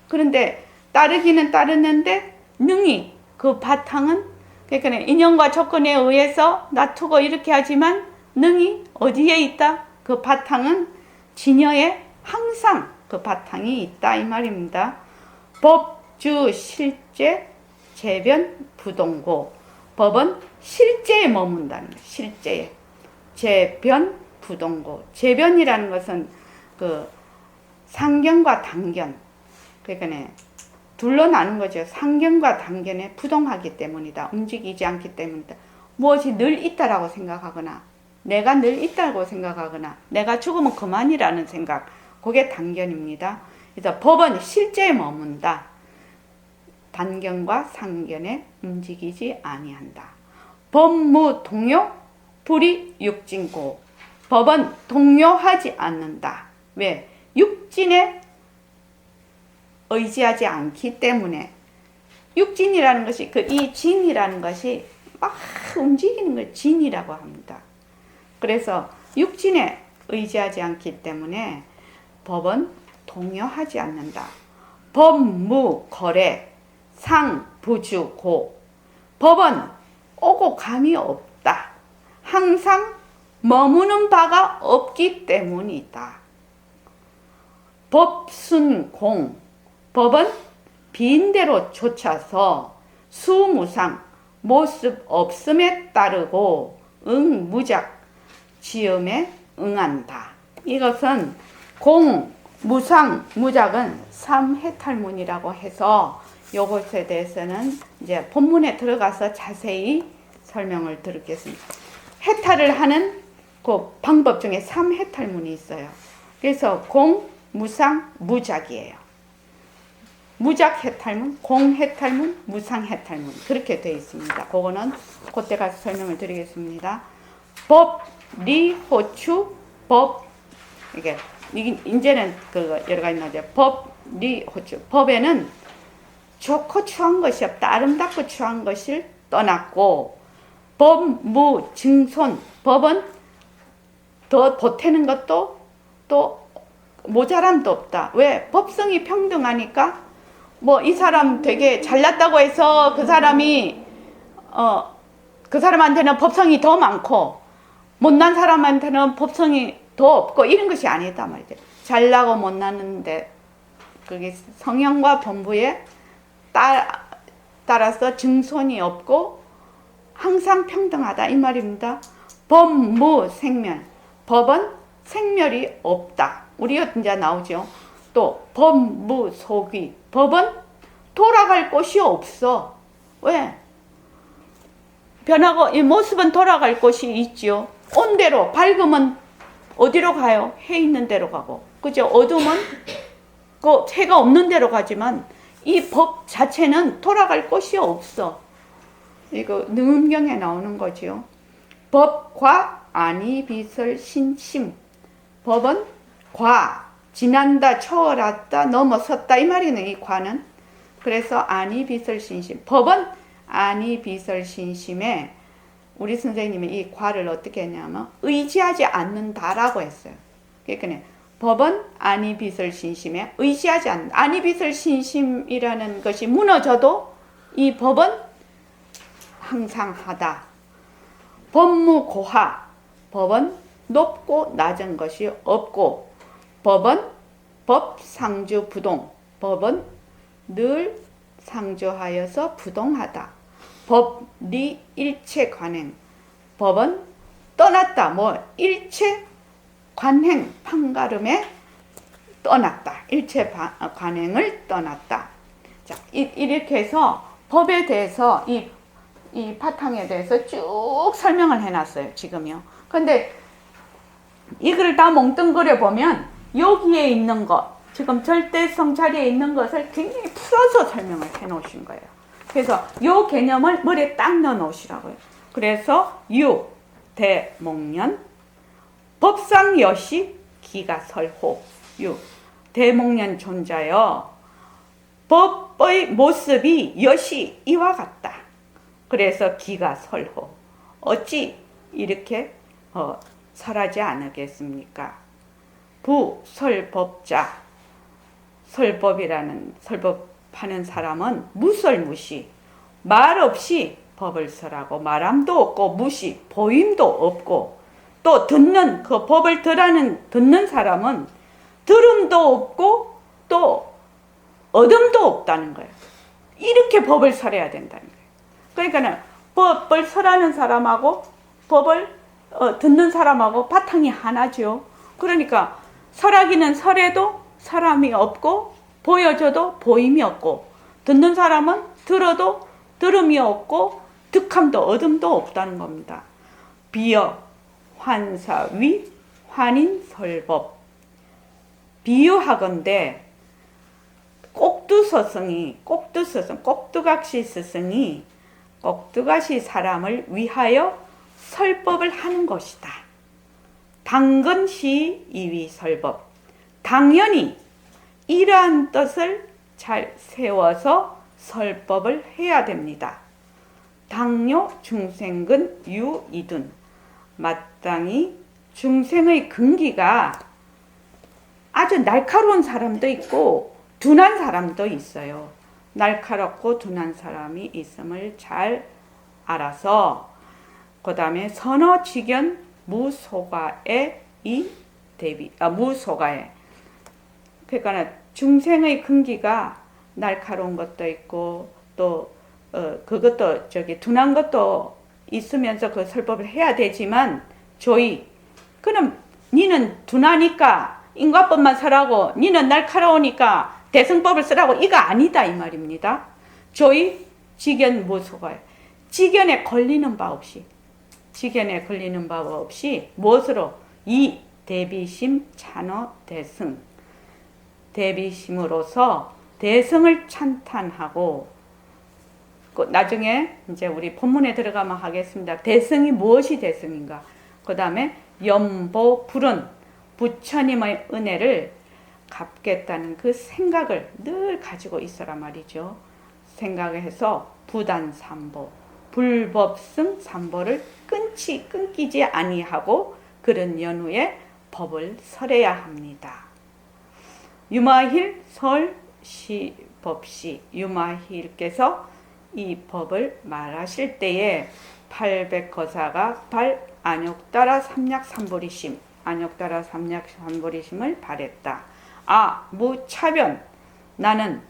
그런데 따르기는 따르는데 능히 그 바탕은 그러니까 인연과 조건에 의해서 놔두고 이렇게 하지만 능히 어디에 있다? 그 바탕은 진여에 항상 그 바탕이 있다 이 말입니다. 법주 실제 재변 부동고. 법은 실제에 머문다는 거예요. 실제에. 재변 부동고. 재변이라는 것은 그 상견과 단견. 그러니까 둘러나는 거죠. 상견과 단견에 부동하기 때문이다. 움직이지 않기 때문이다. 무엇이 늘 있다라고 생각하거나 내가 늘 있다고 생각하거나 내가 죽으면 그만이라는 생각. 그게 단견입니다. 그래서 법은 실제에 머문다. 단견과 상견에 움직이지 아니한다. 법무 동요 불이 육진고. 법은 동요하지 않는다. 왜? 육진에 의지하지 않기 때문에. 육진이라는 것이 이 진이라는 것이 막 움직이는 걸 진이라고 합니다. 그래서 육진에 의지하지 않기 때문에 법은 동요하지 않는다. 법무 거래 상 부주 고. 법은 오고 감이 없다. 항상 머무는 바가 없기 때문이다. 법순공. 법은 빈대로 쫓아서 수무상 모습 없음에 따르고 응무작 지음에 응한다. 이것은 공, 무상, 무작은 삼해탈문이라고 해서 이것에 대해서는 이제 본문에 들어가서 자세히 설명을 드리겠습니다. 해탈을 하는 그 방법 중에 삼해탈문이 있어요. 그래서 공, 무상, 무작이에요. 무작 해탈문, 공 해탈문, 무상 해탈문 그렇게 되어 있습니다. 그거는 그때 가서 설명을 드리겠습니다. 법, 리, 호추, 법 이게 이제는 그 여러 가지 나오죠. 법, 리, 호추. 법에는 좋고 추한 것이 없다. 아름답고 추한 것을 떠났고 법, 무, 증손. 법은 더 보태는 것도 또 모자람도 없다. 왜? 법성이 평등하니까 뭐 이 사람 되게 잘났다고 해서 그 사람이 그 사람한테는 법성이 더 많고 못난 사람한테는 법성이 더 없고 이런 것이 아니다 말이죠. 잘나고 못났는데 그게 성향과 본부에 따라서 증손이 없고 항상 평등하다 이 말입니다. 법무 생멸. 법은 생멸이 없다. 우리가 이제 나오죠. 또 법무 소귀. 법은 돌아갈 곳이 없어. 왜? 변하고 이 모습은 돌아갈 곳이 있죠. 온대로 밝으면 어디로 가요? 해 있는 데로 가고. 그죠? 어둠은 그 해가 없는 데로 가지만 이 법 자체는 돌아갈 곳이 없어. 이거 능음경에 나오는 거지요. 법과 아니 비설 신심. 법은 과, 지난다, 초월했다, 넘어섰다 이 말이네. 이 과는. 그래서 아니 비설 신심. 법은 아니 비설 신심에 우리 선생님이 이 과를 어떻게 했냐면 의지하지 않는다라고 했어요. 그러니까 법은 아니 비설 신심에 의지하지 않는다. 아니 비설 신심이라는 것이 무너져도 이 법은 항상 하다. 법무고하. 법은 높고 낮은 것이 없고, 법은 법상주 부동. 법은 늘 상주하여서 부동하다. 법리 일체 관행. 법은 떠났다. 뭐 일체 관행 판가름에 떠났다. 일체 관행을 떠났다. 자, 이렇게 해서 법에 대해서 이 바탕에 대해서 쭉 설명을 해놨어요. 지금요. 근데 이걸 다 몽뚱그려 보면 여기에 있는 것, 지금 절대성 자리에 있는 것을 굉장히 풀어서 설명을 해 놓으신 거예요. 그래서 이 개념을 머리에 딱 넣어 놓으시라고요. 그래서 유, 대목련, 법상 여시, 기가 설호. 유, 대목련 존자여, 법의 모습이 여시 이와 같다. 그래서 기가 설호. 어찌 이렇게 설하지 않겠습니까? 부 설법자. 설법이라는 설법하는 사람은 무설무시. 말 없이 법을 설하고 말함도 없고 무시 보임도 없고, 또 듣는 그 법을 듣는 사람은 들음도 없고 또 얻음도 없다는 거예요. 이렇게 법을 설해야 된다는 거예요. 그러니까 법을 설하는 사람하고 법을 듣는 사람하고 바탕이 하나죠. 그러니까 설하기는 설해도 사람이 없고, 보여줘도 보임이 없고, 듣는 사람은 들어도 들음이 없고 득함도 얻음도 없다는 겁니다. 비여 환사위 환인설법. 비유하건대 꼭두각시 스승이 꼭두가시 사람을 위하여 설법을 하는 것이다. 당근시 이위 설법. 당연히 이러한 뜻을 잘 세워서 설법을 해야 됩니다. 당요 중생근 유이둔. 마땅히 중생의 근기가 아주 날카로운 사람도 있고 둔한 사람도 있어요. 날카롭고 둔한 사람이 있음을 잘 알아서 그 다음에 선어직연 무소가의 무소가의, 그러니까 중생의 근기가 날카로운 것도 있고 또 그것도 둔한 것도 있으면서 그 설법을 해야 되지만, 조이 그럼 니는 둔하니까 인과법만 설하고 니는 날카로우니까 대승법을 쓰라고, 이거 아니다 이 말입니다. 조이 직연 무소가의, 직연에 걸리는 바 없이 무엇으로? 이 대비심 찬어 대승. 대비심으로서 대승을 찬탄하고, 나중에 이제 우리 본문에 들어가면 하겠습니다. 대승이 무엇이 대승인가? 그 다음에 염보 불은 부처님의 은혜를 갚겠다는 그 생각을 늘 가지고 있어라 말이죠. 생각해서 부단삼보, 불법승 삼보를 끊기지 아니하고 그런 연후에 법을 설해야 합니다. 유마힐 설시법시. 유마힐께서 이 법을 말하실 때에 800거사가 안욕따라 삼약삼보리심, 안욕따라 삼약삼보리심을 발했다. 무차변. 나는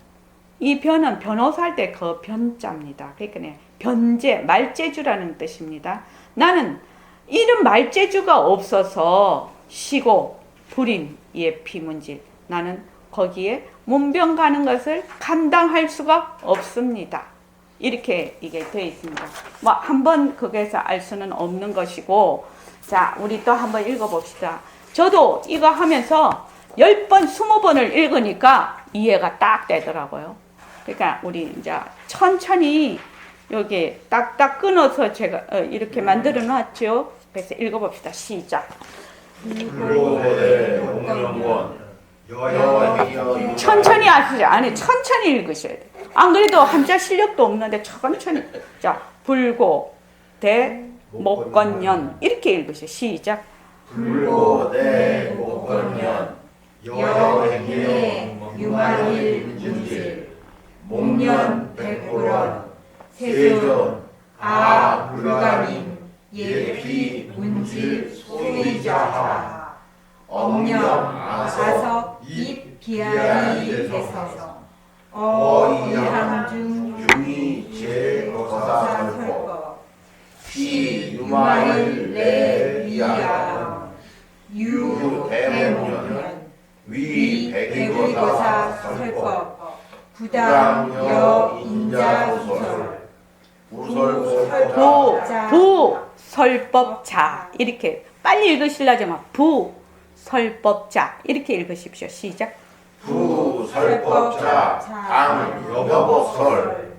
이 변은 변호사 할 때 그 변자입니다. 그러니까 변제, 말재주라는 뜻입니다. 나는 이런 말재주가 없어서 시고 불임 예피문질. 나는 거기에 문병 가는 것을 감당할 수가 없습니다. 이렇게 이게 되어 있습니다. 뭐 한번 거기에서 알 수는 없는 것이고, 자 우리 또 한번 읽어봅시다. 저도 이거 하면서 10번, 20번을 읽으니까 이해가 딱 되더라고요. 그러니까 우리 이제 천천히 여기 딱딱 끊어서 제가 이렇게 만들어 놨죠. 그래서 읽어봅시다. 시작. 불로소대 공명권 여여 천천히 하시죠. 아니, 천천히 읽으셔야 돼요. 안 그래도 한자 실력도 없는데 천천히. 자, 불고, 대, 목건년. 이렇게 읽으세요. 시작. 불로대 목건년 여행의 유만일 문질 목년 백불원 세존 불가민 예피 문질 소이자하 엄령 아석 입 비아이 대서 어이항중 중이 제거사설법 피 유마일 내위야 유대문년 위 백의거사 설법 부당여 인자소설 부설법자. 이렇게 빨리 읽으시려면 부설법자. 이렇게 읽으십시오. 시작. 부설법자 당여법설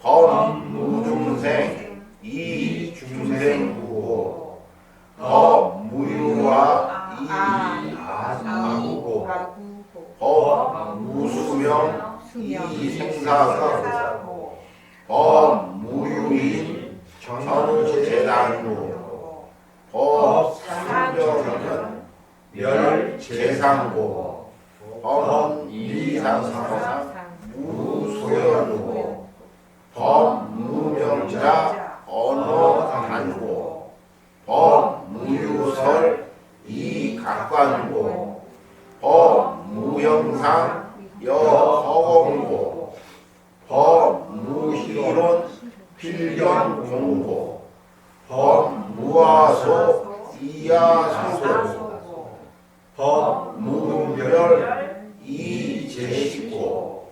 법무중생 이중생구호 법무유와 이아구고 법무수명 이생사고 법무유인 전재단고 법상정은 멸재상고 법이상상 무소연고 법무명자 언어단고 법무유설 이각관고 법무형상 여허공고 법무희론 필경공고 법무화소 이야소고 법무별 이제식고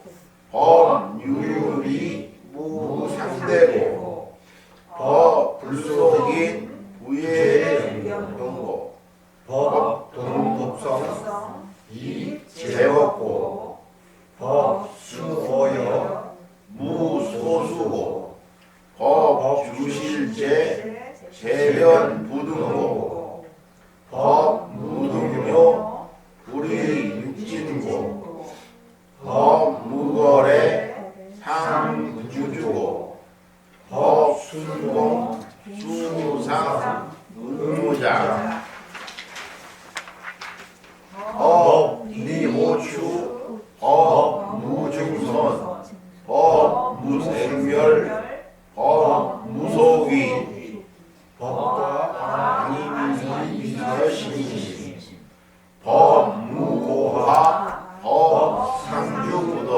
법유유비 무상대고 법불속인 부예경고 법동법성 이제웠고 법수어여 무소수고 법주실제 재변부등고 법무등료 불의육진고 법무거래 상주주고 법순공 수상 의무자 법리호추 법무중선 법무생멸 법무소위 법과 방임이미서신심 법무고하 법상주부동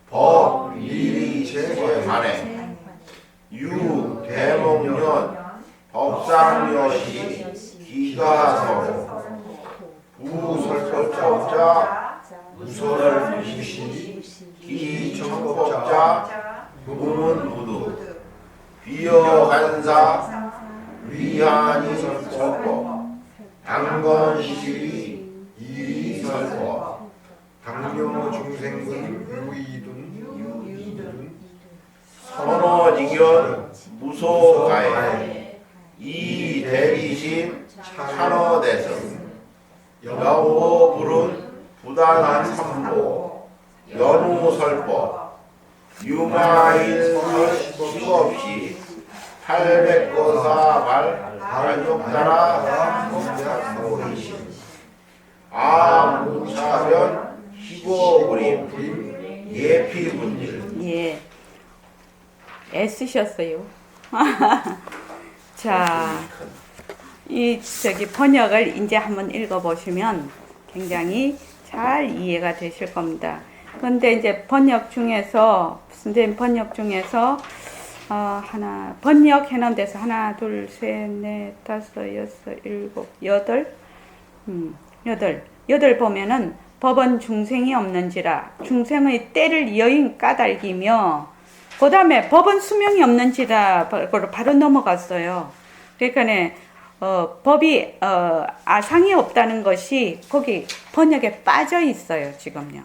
법리리체관행 유대목련 법상여시 기가서 부설법자 무설무시 기청법자 부문부두 비어간사 위안이설법 당건시위 이설법 당묘중생군 유이둔 선어직연 무소가해 이대리심 찬어대성 여호불운 부단삼보 연우설법 유마일설 식없이 800거사 발족자라 성자소리심 아무차변 희고그림 예피분질. 예. 애쓰셨어요. 자, 이 번역을 이제 한번 읽어보시면 굉장히 잘 이해가 되실 겁니다. 그런데 이제 번역 중에서 선생님 번역 중에서 번역해놓은 데서 하나, 둘, 셋, 넷, 다섯, 여섯, 일곱, 여덟 보면은 법은 중생이 없는지라 중생의 때를 여인 까닭이며 그 다음에 법은 수명이 없는지라 바로 넘어갔어요. 그러니까 법이 아상이 없다는 것이 거기 번역에 빠져 있어요. 지금요.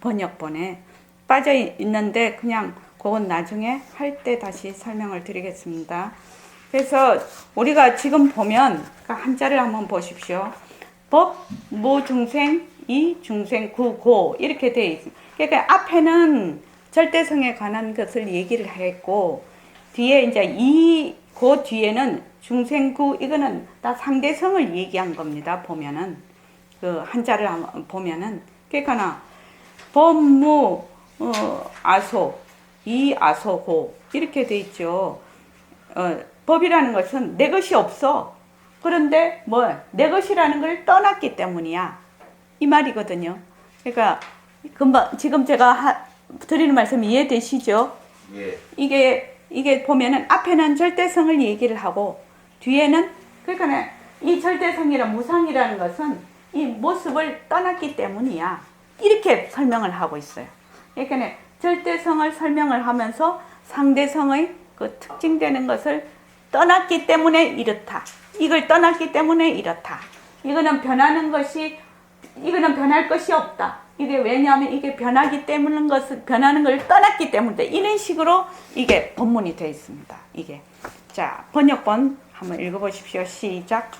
번역본에 빠져 있는데 그냥 그건 나중에 할 때 다시 설명을 드리겠습니다. 그래서 우리가 지금 보면 한자를 한번 보십시오. 법, 모중생, 이중생, 구고 이렇게 돼 있습니다. 그러니까 앞에는 절대성에 관한 것을 얘기를 했고 뒤에 이제 그 뒤에는 중생구 이거는 다 상대성을 얘기한 겁니다. 보면은 그 한자를 보면은 그러니까 법무 아소 이아소고 이렇게 돼 있죠. 법이라는 것은 내 것이 없어. 그런데 내 것이라는 걸 떠났기 때문이야. 이 말이거든요. 그러니까 금방 지금 제가 드리는 말씀 이해되시죠? 예. 이게 보면은 앞에는 절대성을 얘기를 하고 뒤에는 그러니까 이 절대성이란 무상이라는 것은 이 모습을 떠났기 때문이야. 이렇게 설명을 하고 있어요. 그러니까 절대성을 설명을 하면서 상대성의 그 특징되는 것을 떠났기 때문에 이렇다. 이걸 떠났기 때문에 이렇다. 이거는 변할 것이 없다. 이게 왜냐하면 이게 변하기 때문인 것을 변하는 걸 떠났기 때문에 이런 식으로 이게 본문이 되어 있습니다. 이게 자 번역본 한번 읽어보십시오. 시작.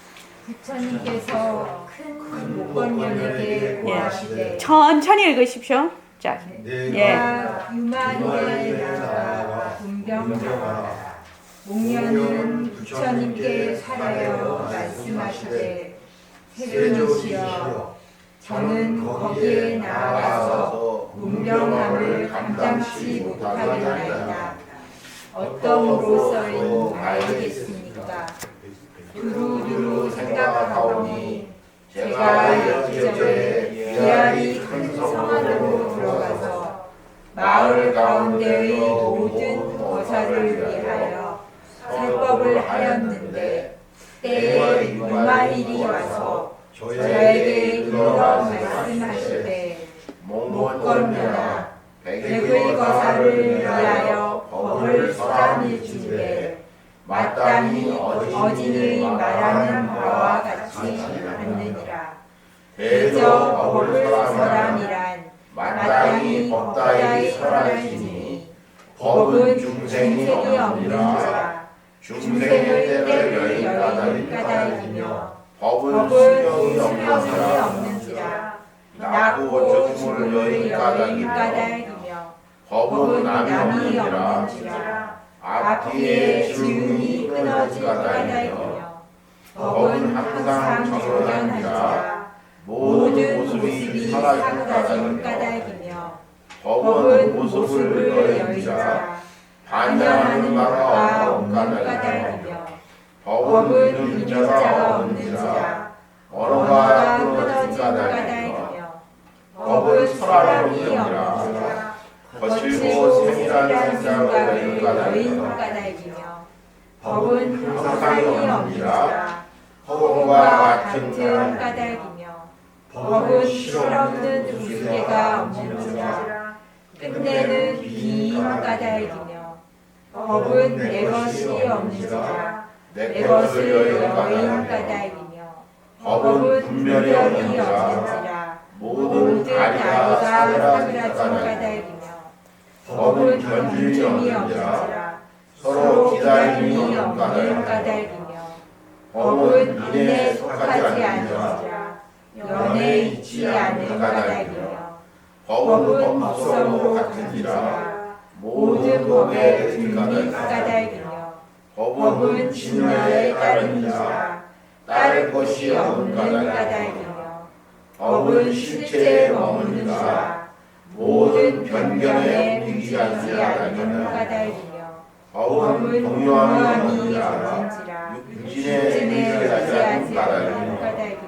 부처님께서 큰 목건년에게 고하시되 천천히 읽으십시오. 자, 내가 유만의 나라가 분병하라. 목련은 부처님께 살아여 말씀하시되 세존이시여 저는 거기에 나아가서 분병함을 감당치 못하겠나이다. 어떠므로서인 알겠습니까? 두루두루 생각하오니 제가 여기저기 비아리 큰 성 안으로 들어가서 마을 가운데의 모든 거사를 위하여 설법을 하였는데 때에 유만일이 와서 저에게 이르러 말씀하시되 목건녀나 백의 거사를 위하여 법을 설하니 주되 마땅히 어진이 말하는 바와 같지 않느니라. 대저 법을 설함이란 마땅히 법다이 설하시니 법은 중생이 없느니라. 중생의 때를 여인까닭이며 법은 수명이 없는지라. 낳고 죽을 여인까닭이며 법은 남이 없는지라. 앞뒤에 지음이 끊어질 까닭이며 법은 항상 정연하니라. 모든 모습이 사라질 까닭이며 법은 모습을 여인자 반야하는 바가 없는 까닭이며 법은 이민자가 없는지라. 언어가 끊어진 까닭이며 법은 사람이 없는지라. 거칠고 세밀한 생각을 여인 까닭이며 법은 항상이 없는지라. 허공과 같은 까닭이며 법은 실없는 우스개가 없는지라. 끝내는 비인 까닭이며 법은 내 것이 없는지라. 내 것을 여인 까닭이며 법은 분별이 없는지라. 모든 다리가 사그라진 까닭이며 법은 견줄이 없는지라. 서로 기다림이 없는 까닭이며 법은 인에 속하지 않는지라. 연에 있지 않는 까닭이며 법은 법성으로 같은지라. 모든 법에 등이 까닭이며 법은 진리에 따르는지라. 따를 것이 없는 까닭이며 법은 실체에 머무는지라. 모든 변견에 비기하지 않는 까닭이며 법은 동요함이 없는지라. 육진에 비기하지 않는 까닭이며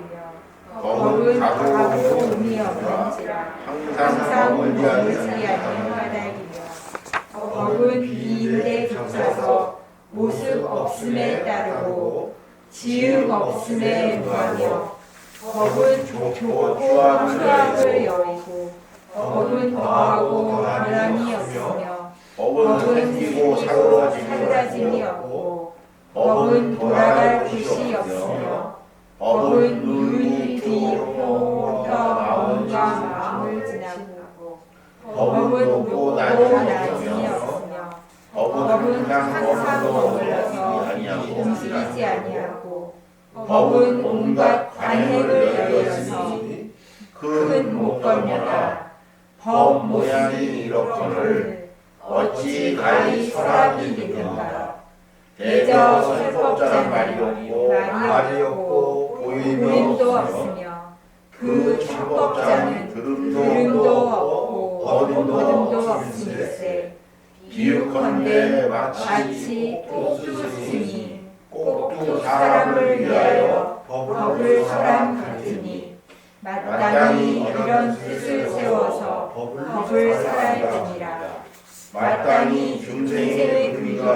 법은 가고 음이 없는지라. 항상 멀리하지 않는 까닭이며 법은 비인데 쫓아서 모습 없음에 따르고 지음 없음에 무하며 법은 좋고 추악을 여의고 법은 더하고 변함이 없으며 법은 생기고 사그라짐이 없고 법은 돌아갈 곳이 없으며 법은 눈이 뒤보다 마음과 마음을 지나고 법은 높고 낮음이 없으며 법은 항상 머물러서 움직이지 아니하고 법은 온갖 관행을 열어서 큰 못걸려라. 법 모양이 이렇거늘 어찌 가히 사람이 믿는가. 대저 설법자 말이 없고 보임도 없으며 그 율법자는 들음도 없고 거듭도 없으니세. 비유컨대 마치 꼭두스니 꼭두 사람을 위하여 법을 사람 같으니 마땅히 이런 뜻을 세워서 법을 살아야니라. 마땅히 중생의 근기가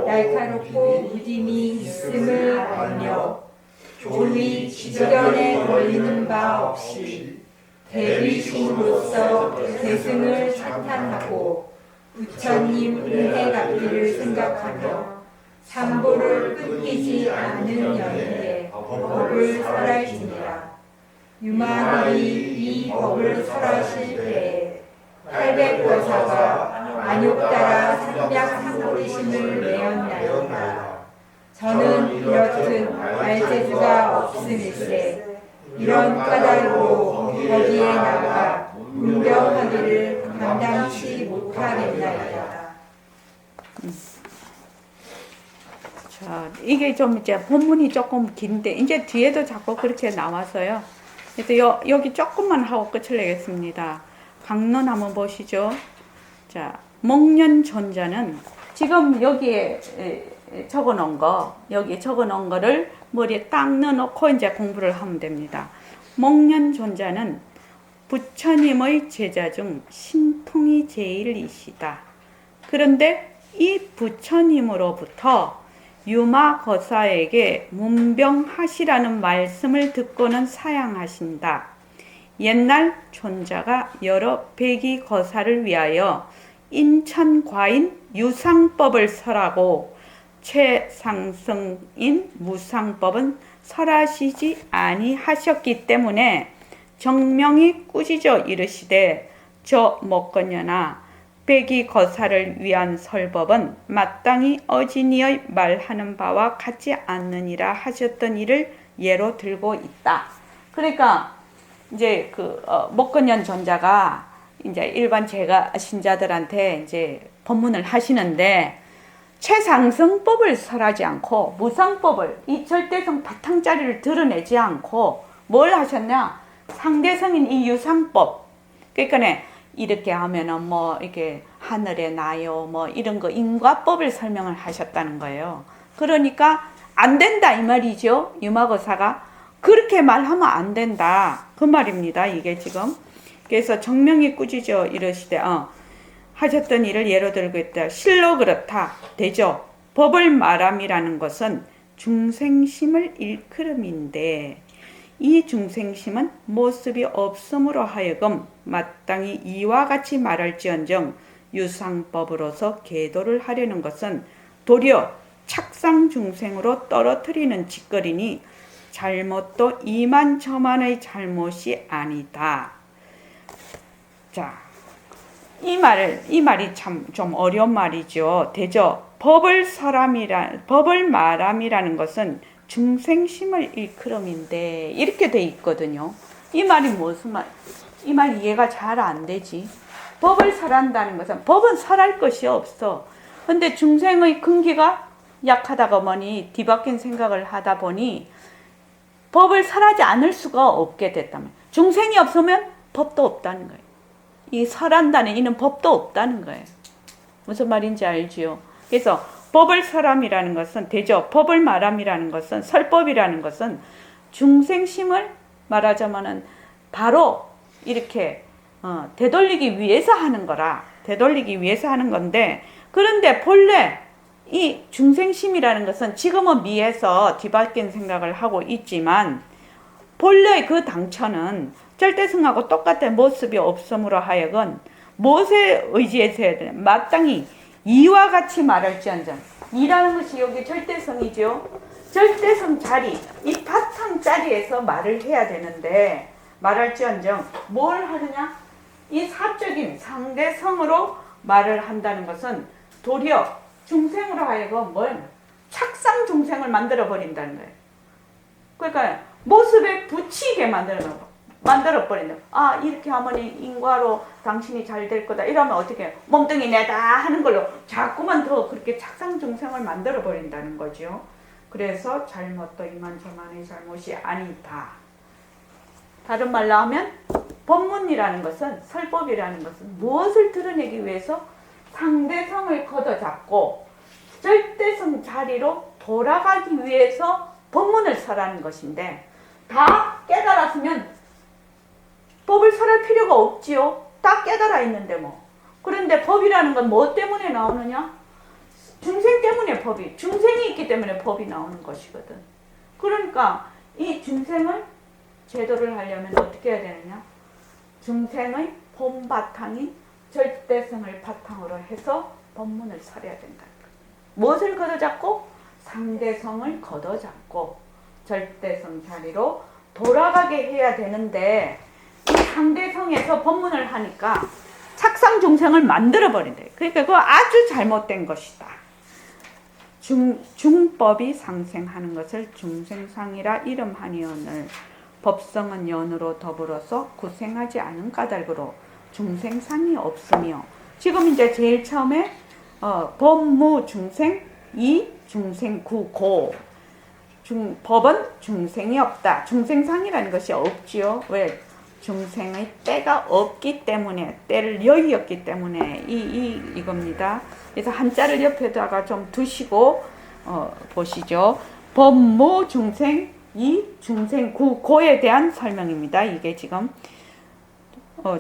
날카롭고 무딤이 있음을 알며 조리 지전에 걸리는 바 없이 대비식으로서 대승을 사탄하고 부처님 은혜 갚기를 생각하며 삼보를 끊기지 않는 연희에 법을 설할지니라. 유만하니 이 법을 설하실 때에 800거사가 안욕 따라 삼백상부심을 내었나이다. 저는 이렇듯 말재주가 없음일세 이런 까닭으로 거기에 나가 문병하기를 감당치 못하겠나이다. 자, 이게 좀 이제 본문이 조금 긴데 이제 뒤에도 자꾸 그렇게 나와서요. 그래서 여기 조금만 하고 끝을 내겠습니다. 강론 한번 보시죠. 자, 목련존자는 지금 여기에 적어 놓은 거, 여기 적어 놓은 거를 머리에 딱 넣어놓고 이제 공부를 하면 됩니다. 목련존자는 부처님의 제자 중 신통이 제일이시다. 그런데 이 부처님으로부터 유마거사에게 문병하시라는 말씀을 듣고는 사양하신다. 옛날 존자가 여러 백이거사를 위하여 인천과인 유상법을 설하고 최상승인 무상법은 설하시지 아니하셨기 때문에 정명이 꾸짖어 이르시되 저 먹거냐나 백이거사를 위한 설법은 마땅히 어진이의 말하는 바와 같지 않느니라 하셨던 일을 예로 들고 있다. 그러니까 이제 목건년 존자가 이제 일반 제가 신자들한테 이제 법문을 하시는데 최상승법을 설하지 않고 무상법을 이 절대성 바탕자리를 드러내지 않고 뭘 하셨냐? 상대성인 이 유상법. 그러니까 이렇게 하면은 뭐 이렇게 하늘에 나요 뭐 이런 거 인과법을 설명을 하셨다는 거예요. 그러니까 안 된다 이 말이죠. 유마거사가 그렇게 말하면 안 된다 그 말입니다. 이게 지금 그래서 정명이 꾸짖어 이러시되 하셨던 일을 예로 들고 있다. 실로 그렇다 되죠. 법을 말함이라는 것은 중생심을 일컬음인데 이 중생심은 모습이 없음으로 하여금 마땅히 이와 같이 말할지언정 유상법으로서 계도를 하려는 것은 도리어 착상 중생으로 떨어뜨리는 짓거리니 잘못도 이만저만의 잘못이 아니다. 자, 이 말이 참 좀 어려운 말이죠. 되죠. 법을 말함이라는 것은 중생심을 일컬음인데 이렇게 돼 있거든요. 이 말이 무슨 말? 이 말 이해가 잘 안 되지. 법을 설한다는 것은 법은 설할 것이 없어. 근데 중생의 근기가 약하다가 보니 뒤바뀐 생각을 하다 보니 법을 설하지 않을 수가 없게 됐다면 중생이 없으면 법도 없다는 거예요. 이 설한다는 이는 법도 없다는 거예요. 무슨 말인지 알지요? 그래서 법을 설함이라는 것은 되죠. 법을 말함이라는 것은 설법이라는 것은 중생심을 말하자면은 바로 이렇게 되돌리기 위해서 하는 거라. 되돌리기 위해서 하는 건데 그런데 본래 이 중생심이라는 것은 지금은 미해서 뒤바뀐 생각을 하고 있지만 본래 그 당처는 절대성하고 똑같은 모습이 없음으로 하여금 무엇에 의지해서 해야 되냐. 마땅히 이와 같이 말할지언정 이라는 것이 여기 절대성이죠. 절대성 자리, 이 바탕 자리에서 말을 해야 되는데 말할지언정 뭘 하느냐? 이 사적인 상대성으로 말을 한다는 것은 도리어 중생으로 하여금 뭘 착상 중생을 만들어 버린다는 거예요. 그러니까 모습에 붙이게 만들어 버린다. 아, 이렇게 하면 인과로 당신이 잘 될 거다. 이러면 어떻게 해요? 몸뚱이 내다 하는 걸로 자꾸만 더 그렇게 착상 중생을 만들어 버린다는 거죠. 그래서 잘못도 이만저만의 잘못이 아니다. 다른 말로 하면 법문이라는 것은, 설법이라는 것은 무엇을 드러내기 위해서 상대성을 걷어잡고 절대성 자리로 돌아가기 위해서 법문을 설하는 것인데, 다 깨달았으면 법을 설할 필요가 없지요. 다 깨달아 있는데 뭐. 그런데 법이라는 건 뭐 때문에 나오느냐? 중생 때문에 법이, 중생이 있기 때문에 법이 나오는 것이거든. 그러니까 이 중생을 제도를 하려면 어떻게 해야 되느냐? 중생의 본 바탕인 절대성을 바탕으로 해서 법문을 설해야 된다. 무엇을 걷어잡고? 상대성을 걷어잡고 절대성 자리로 돌아가게 해야 되는데, 이 상대성에서 법문을 하니까 착상 중생을 만들어 버린다. 그러니까 그거 아주 잘못된 것이다. 중법이 상생하는 것을 중생상이라 이름하니오늘 법성은 연으로 더불어서 구생하지 않은 까닭으로 중생상이 없으며, 지금 이제 제일 처음에 법무 중생, 이 중생 구고, 법은 중생이 없다. 중생상이라는 것이 없지요. 왜? 중생의 때가 없기 때문에, 때를 여의었기 때문에 이겁니다. 그래서 한자를 옆에다가 좀 두시고 보시죠. 법무 중생, 이 중생 구고에 대한 설명입니다. 이게 지금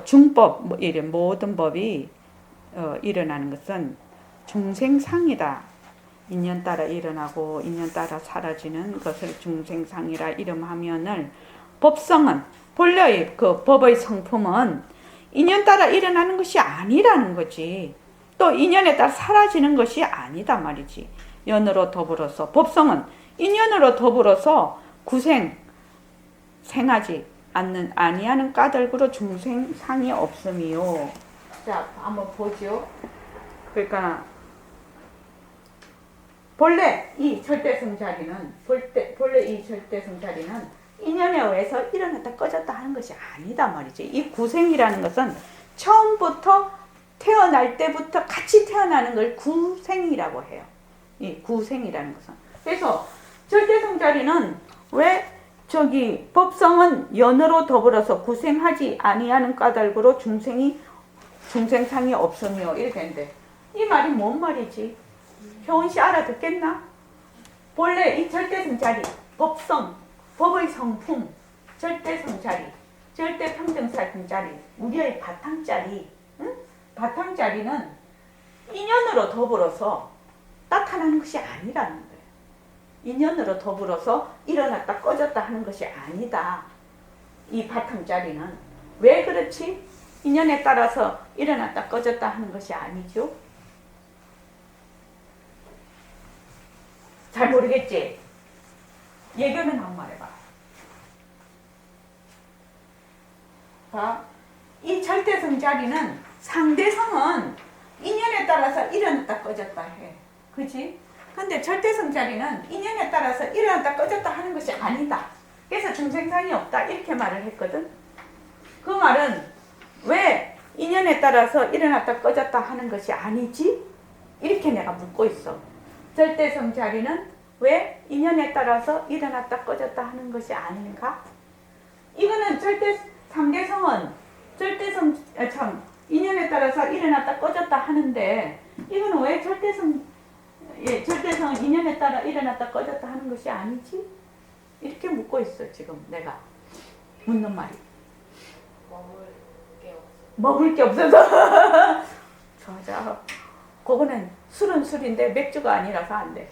중법, 이런 모든 법이 일어나는 것은 중생상이다. 인연 따라 일어나고 인연 따라 사라지는 것을 중생상이라 이름하면은, 법성은 본래의 그 법의 성품은 인연 따라 일어나는 것이 아니라는 거지. 또 인연에 따라 사라지는 것이 아니다 말이지. 연으로 더불어서, 법성은 인연으로 더불어서 생하지 아니하는 까닭으로 중생상이 없음이요. 자, 한번 보죠. 그러니까 본래 이 절대성 자리는, 본래 이 절대성 자리는 인연에 의해서 일어났다 꺼졌다 하는 것이 아니다 말이지. 이 구생이라는 것은 처음부터 태어날 때부터 같이 태어나는 걸 구생이라고 해요. 이 구생이라는 것은. 그래서 절대성 자리는 왜 법성은 연으로 더불어서 구생하지 아니하는 까닭으로 중생상이 없으며 이렇게 했는데, 이 말이 뭔 말이지? 효은씨 알아듣겠나? 본래 이 절대성 자리, 법성, 법의 성품, 절대성 자리, 절대평등사성 자리, 우리의 바탕 자리, 응? 바탕 자리는 인연으로 더불어서 나타나는 것이 아니라는 거예요. 인연으로 더불어서 일어났다 꺼졌다 하는 것이 아니다. 이 바탕 자리는. 왜 그렇지? 인연에 따라서 일어났다 꺼졌다 하는 것이 아니죠. 잘 모르겠지? 예견은 한번 해봐. 자, 이 절대성 자리는, 상대성은 인연에 따라서 일어났다 꺼졌다 해. 그치? 근데 절대성 자리는 인연에 따라서 일어났다 꺼졌다 하는 것이 아니다. 그래서 중생상이 없다. 이렇게 말을 했거든. 그 말은 왜 인연에 따라서 일어났다 꺼졌다 하는 것이 아니지? 이렇게 내가 묻고 있어. 절대성 자리는 왜 인연에 따라서 일어났다 꺼졌다 하는 것이 아닌가? 이거는 상대성은 인연에 따라서 일어났다 꺼졌다 하는데, 이거는 왜 절대성은 인연에 따라 일어났다 꺼졌다 하는 것이 아니지? 이렇게 묻고 있어. 지금 내가 묻는 말이. 먹을 게 없어서. 자, 그거는 술은 술인데 맥주가 아니라서 안 돼.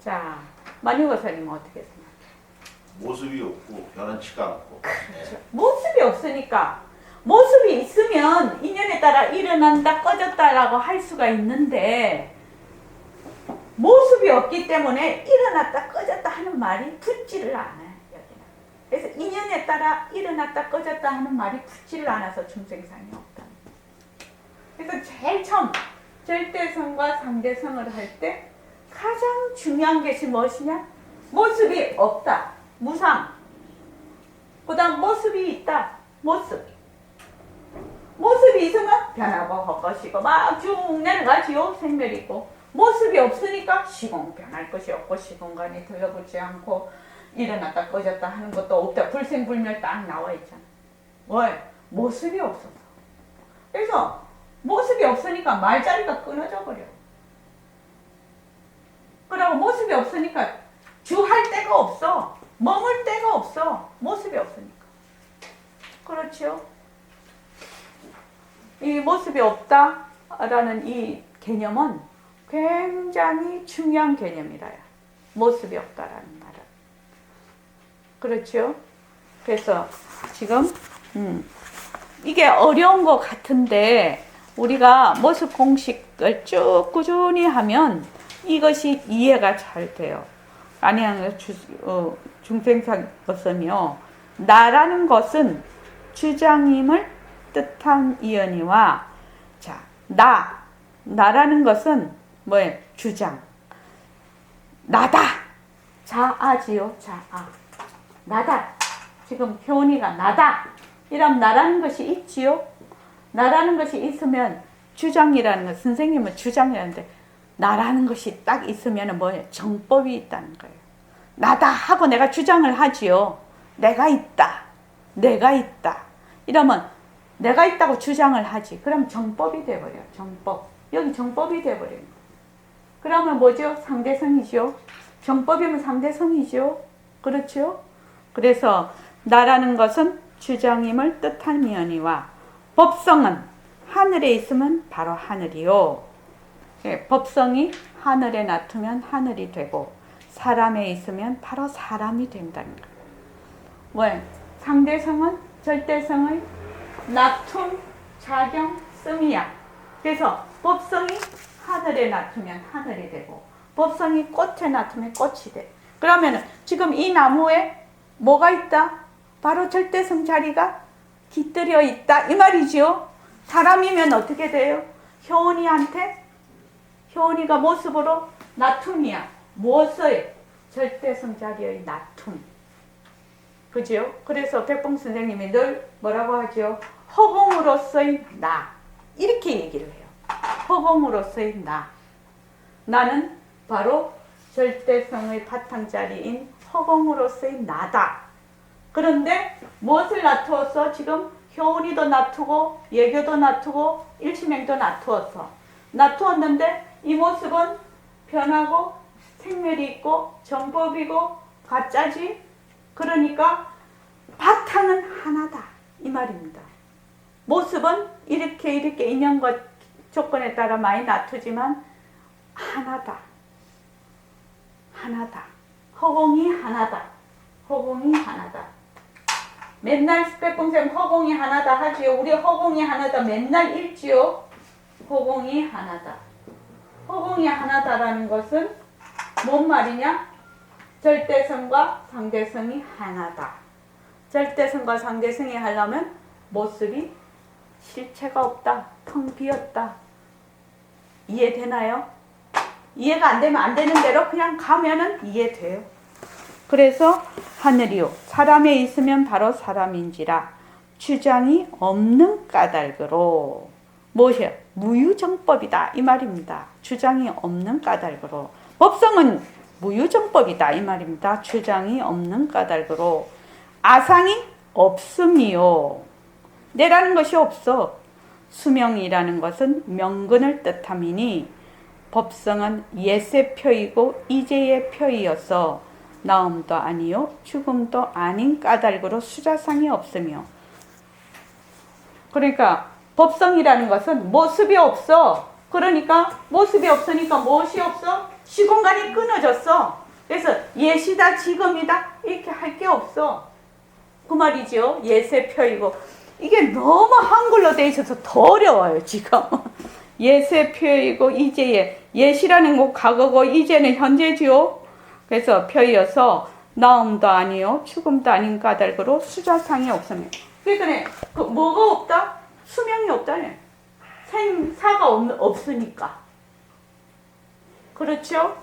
자, 만유거사님은 어떻게 생각해? 모습이 없고 변한치가 않고. 그렇죠. 모습이 없으니까, 모습이 있으면 인연에 따라 일어난다 꺼졌다라고 할 수가 있는데, 모습이 없기 때문에 일어났다 꺼졌다 하는 말이 붙지를 않아요. 여기는. 그래서 인연에 따라 일어났다 꺼졌다 하는 말이 붙지를 않아서 중생상이 없다. 그래서 제일 처음 절대성과 상대성을 할 때 가장 중요한 것이 무엇이냐? 모습이 없다. 무상. 그 다음 모습이 있다. 모습. 모습이 있으면 변하고 헛것이고 막 쭉 내려가지요. 생멸이 있고. 모습이 없으니까 시공 변할 것이 없고 시공간이 들러붙지 않고 일어났다 꺼졌다 하는 것도 없다. 불생불멸 딱 나와 있잖아. 왜? 모습이 없어서. 그래서 모습이 없으니까 말자리가 끊어져 버려. 그리고 모습이 없으니까 주할 데가 없어. 머물 데가 없어. 모습이 없으니까. 그렇죠? 이 모습이 없다라는 이 개념은 굉장히 중요한 개념이라요. 모습이 없다라는 말은. 그렇죠? 그래서 지금 이게 어려운 것 같은데 우리가 모습 공식을 쭉 꾸준히 하면 이것이 이해가 잘 돼요. 아니하면 중생상것은요. 나라는 것은 주장임을 뜻한 이언이와 자, 나라는 것은 뭐예요? 주장. 나다. 자아지요. 자아. 나다. 지금 효은이가 나다. 이런 나라는 것이 있지요. 나라는 것이 있으면 주장이라는 것, 선생님은 주장이라는데 나라는 것이 딱 있으면 뭐예요? 정법이 있다는 거예요. 나다 하고 내가 주장을 하지요. 내가 있다. 내가 있다. 이러면 내가 있다고 주장을 하지. 그럼 정법이 돼버려요. 정법. 여기 정법이 돼버려요. 그러면 뭐죠? 상대성이죠. 정법이면 상대성이죠. 그렇죠? 그래서 나라는 것은 주장임을 뜻한 면이와 법성은 하늘에 있으면 바로 하늘이요. 법성이 하늘에 놔두면 하늘이 되고 사람에 있으면 바로 사람이 된다는 거예요. 왜? 상대성은 절대성의 놔툼, 작용, 씀이야. 그래서 법성이 하늘에 놔두면 하늘이 되고 법성이 꽃에 놔두면 꽃이 돼. 그러면 지금 이 나무에 뭐가 있다? 바로 절대성 자리가 깃들여 있다 이 말이죠. 사람이면 어떻게 돼요? 효은이가 모습으로 놔툼이야. 무엇의? 절대성 자리의 놔툼. 그죠? 그래서 백봉 선생님이 늘 뭐라고 하죠? 허공으로서의 나. 이렇게 얘기를 해요. 허공으로서의 나. 나는 바로 절대성의 바탕자리인 허공으로서의 나다. 그런데 무엇을 놔두었어? 지금 효은이도 놔두고 예교도 놔두고 일심행도 놔두었어. 놔두었는데 이 모습은 변하고 생멸이 있고 정법이고 가짜지. 그러니까 바탕은 하나다 이 말입니다. 모습은 이렇게 인연과 조건에 따라 많이 놔두지만 하나다. 허공이 하나다. 허공이 하나다. 맨날 백봉생 허공이 하나다 하지요. 우리 허공이 하나다 맨날 읽지요. 허공이 하나다. 허공이 하나다라는 것은 뭔 말이냐? 절대성과 상대성이 하나다. 절대성과 상대성이 하려면 모습이 실체가 없다. 텅 비었다. 이해되나요? 이해가 안 되면 안 되는 대로 그냥 가면은 이해돼요. 그래서 하늘이요. 사람에 있으면 바로 사람인지라 주장이 없는 까닭으로 무엇이요? 무유정법이다 이 말입니다. 주장이 없는 까닭으로 법성은 무유정법이다 이 말입니다. 주장이 없는 까닭으로 아상이 없음이요. 내라는 것이 없어. 수명이라는 것은 명근을 뜻함이니 법성은 옛의 표이고 이제의 표이어서 나음도 아니요 죽음도 아닌 까닭으로 수자상이 없으며. 그러니까 법성이라는 것은 모습이 없어. 그러니까 모습이 없으니까 무엇이 없어? 시공간이 끊어졌어. 그래서 예시다 지금이다 이렇게 할 게 없어. 그 말이죠. 예세 표이고. 이게 너무 한글로 돼 있어서 더 어려워요 지금. 예세 표이고 이제의 예시라는 거 과거고 이제는 현재지요. 그래서 표이어서 나음도 아니요 죽음도 아닌 까닭으로 수자상이 없으면. 그러니까 그 뭐가 없다? 수명이 없다네. 생사가 없으니까. 그렇죠?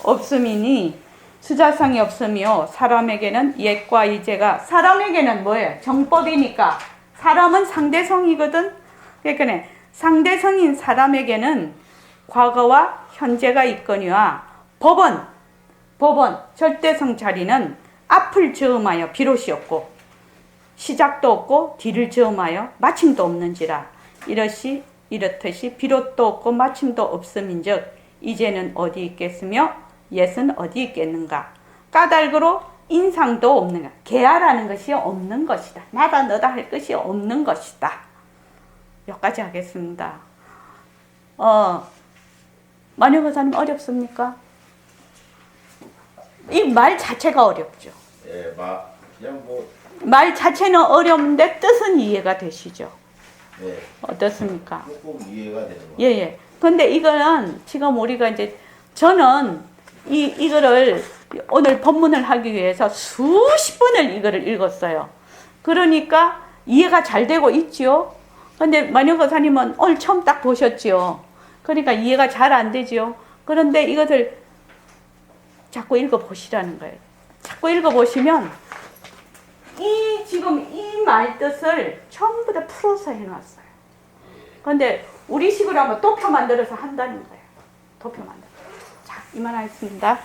없음이니 수자상이 없으며 사람에게는 옛과 이제가 사람에게는 뭐예요? 정법이니까 사람은 상대성이거든. 그러니까 상대성인 사람에게는 과거와 현재가 있거니와 법은 절대성 자리는 앞을 즈음하여 비롯이 없고 시작도 없고 뒤를 즈음하여 마침도 없는지라 이렇듯이 비롯도 없고 마침도 없음인즉 이제는 어디 있겠으며 옛은 어디 있겠는가. 까닭으로 인상도 없는가. 계야라는 것이 없는 것이다. 나다 너다 할 것이 없는 것이다. 여기까지 하겠습니다. 마녀거사님 어렵습니까? 이 말 자체가 어렵죠. 예, 그냥 말 자체는 어려운데 뜻은 이해가 되시죠? 예, 어떻습니까? 조금 이해가 되는 거. 예. 근데 이거는 지금 우리가 이제 저는 이거를 오늘 법문을 하기 위해서 수십 번을 이거를 읽었어요. 그러니까 이해가 잘 되고 있지요. 근데 마녀거사님은 오늘 처음 딱 보셨지요. 그러니까 이해가 잘 안 되지요. 그런데 이것을 자꾸 읽어보시라는 거예요. 자꾸 읽어보시면 지금 이 말 뜻을 전부 다 풀어서 해놨어요. 그런데 우리식으로 한번 도표 만들어서 한다는 거예요. 도표 만들어. 자, 이만하겠습니다.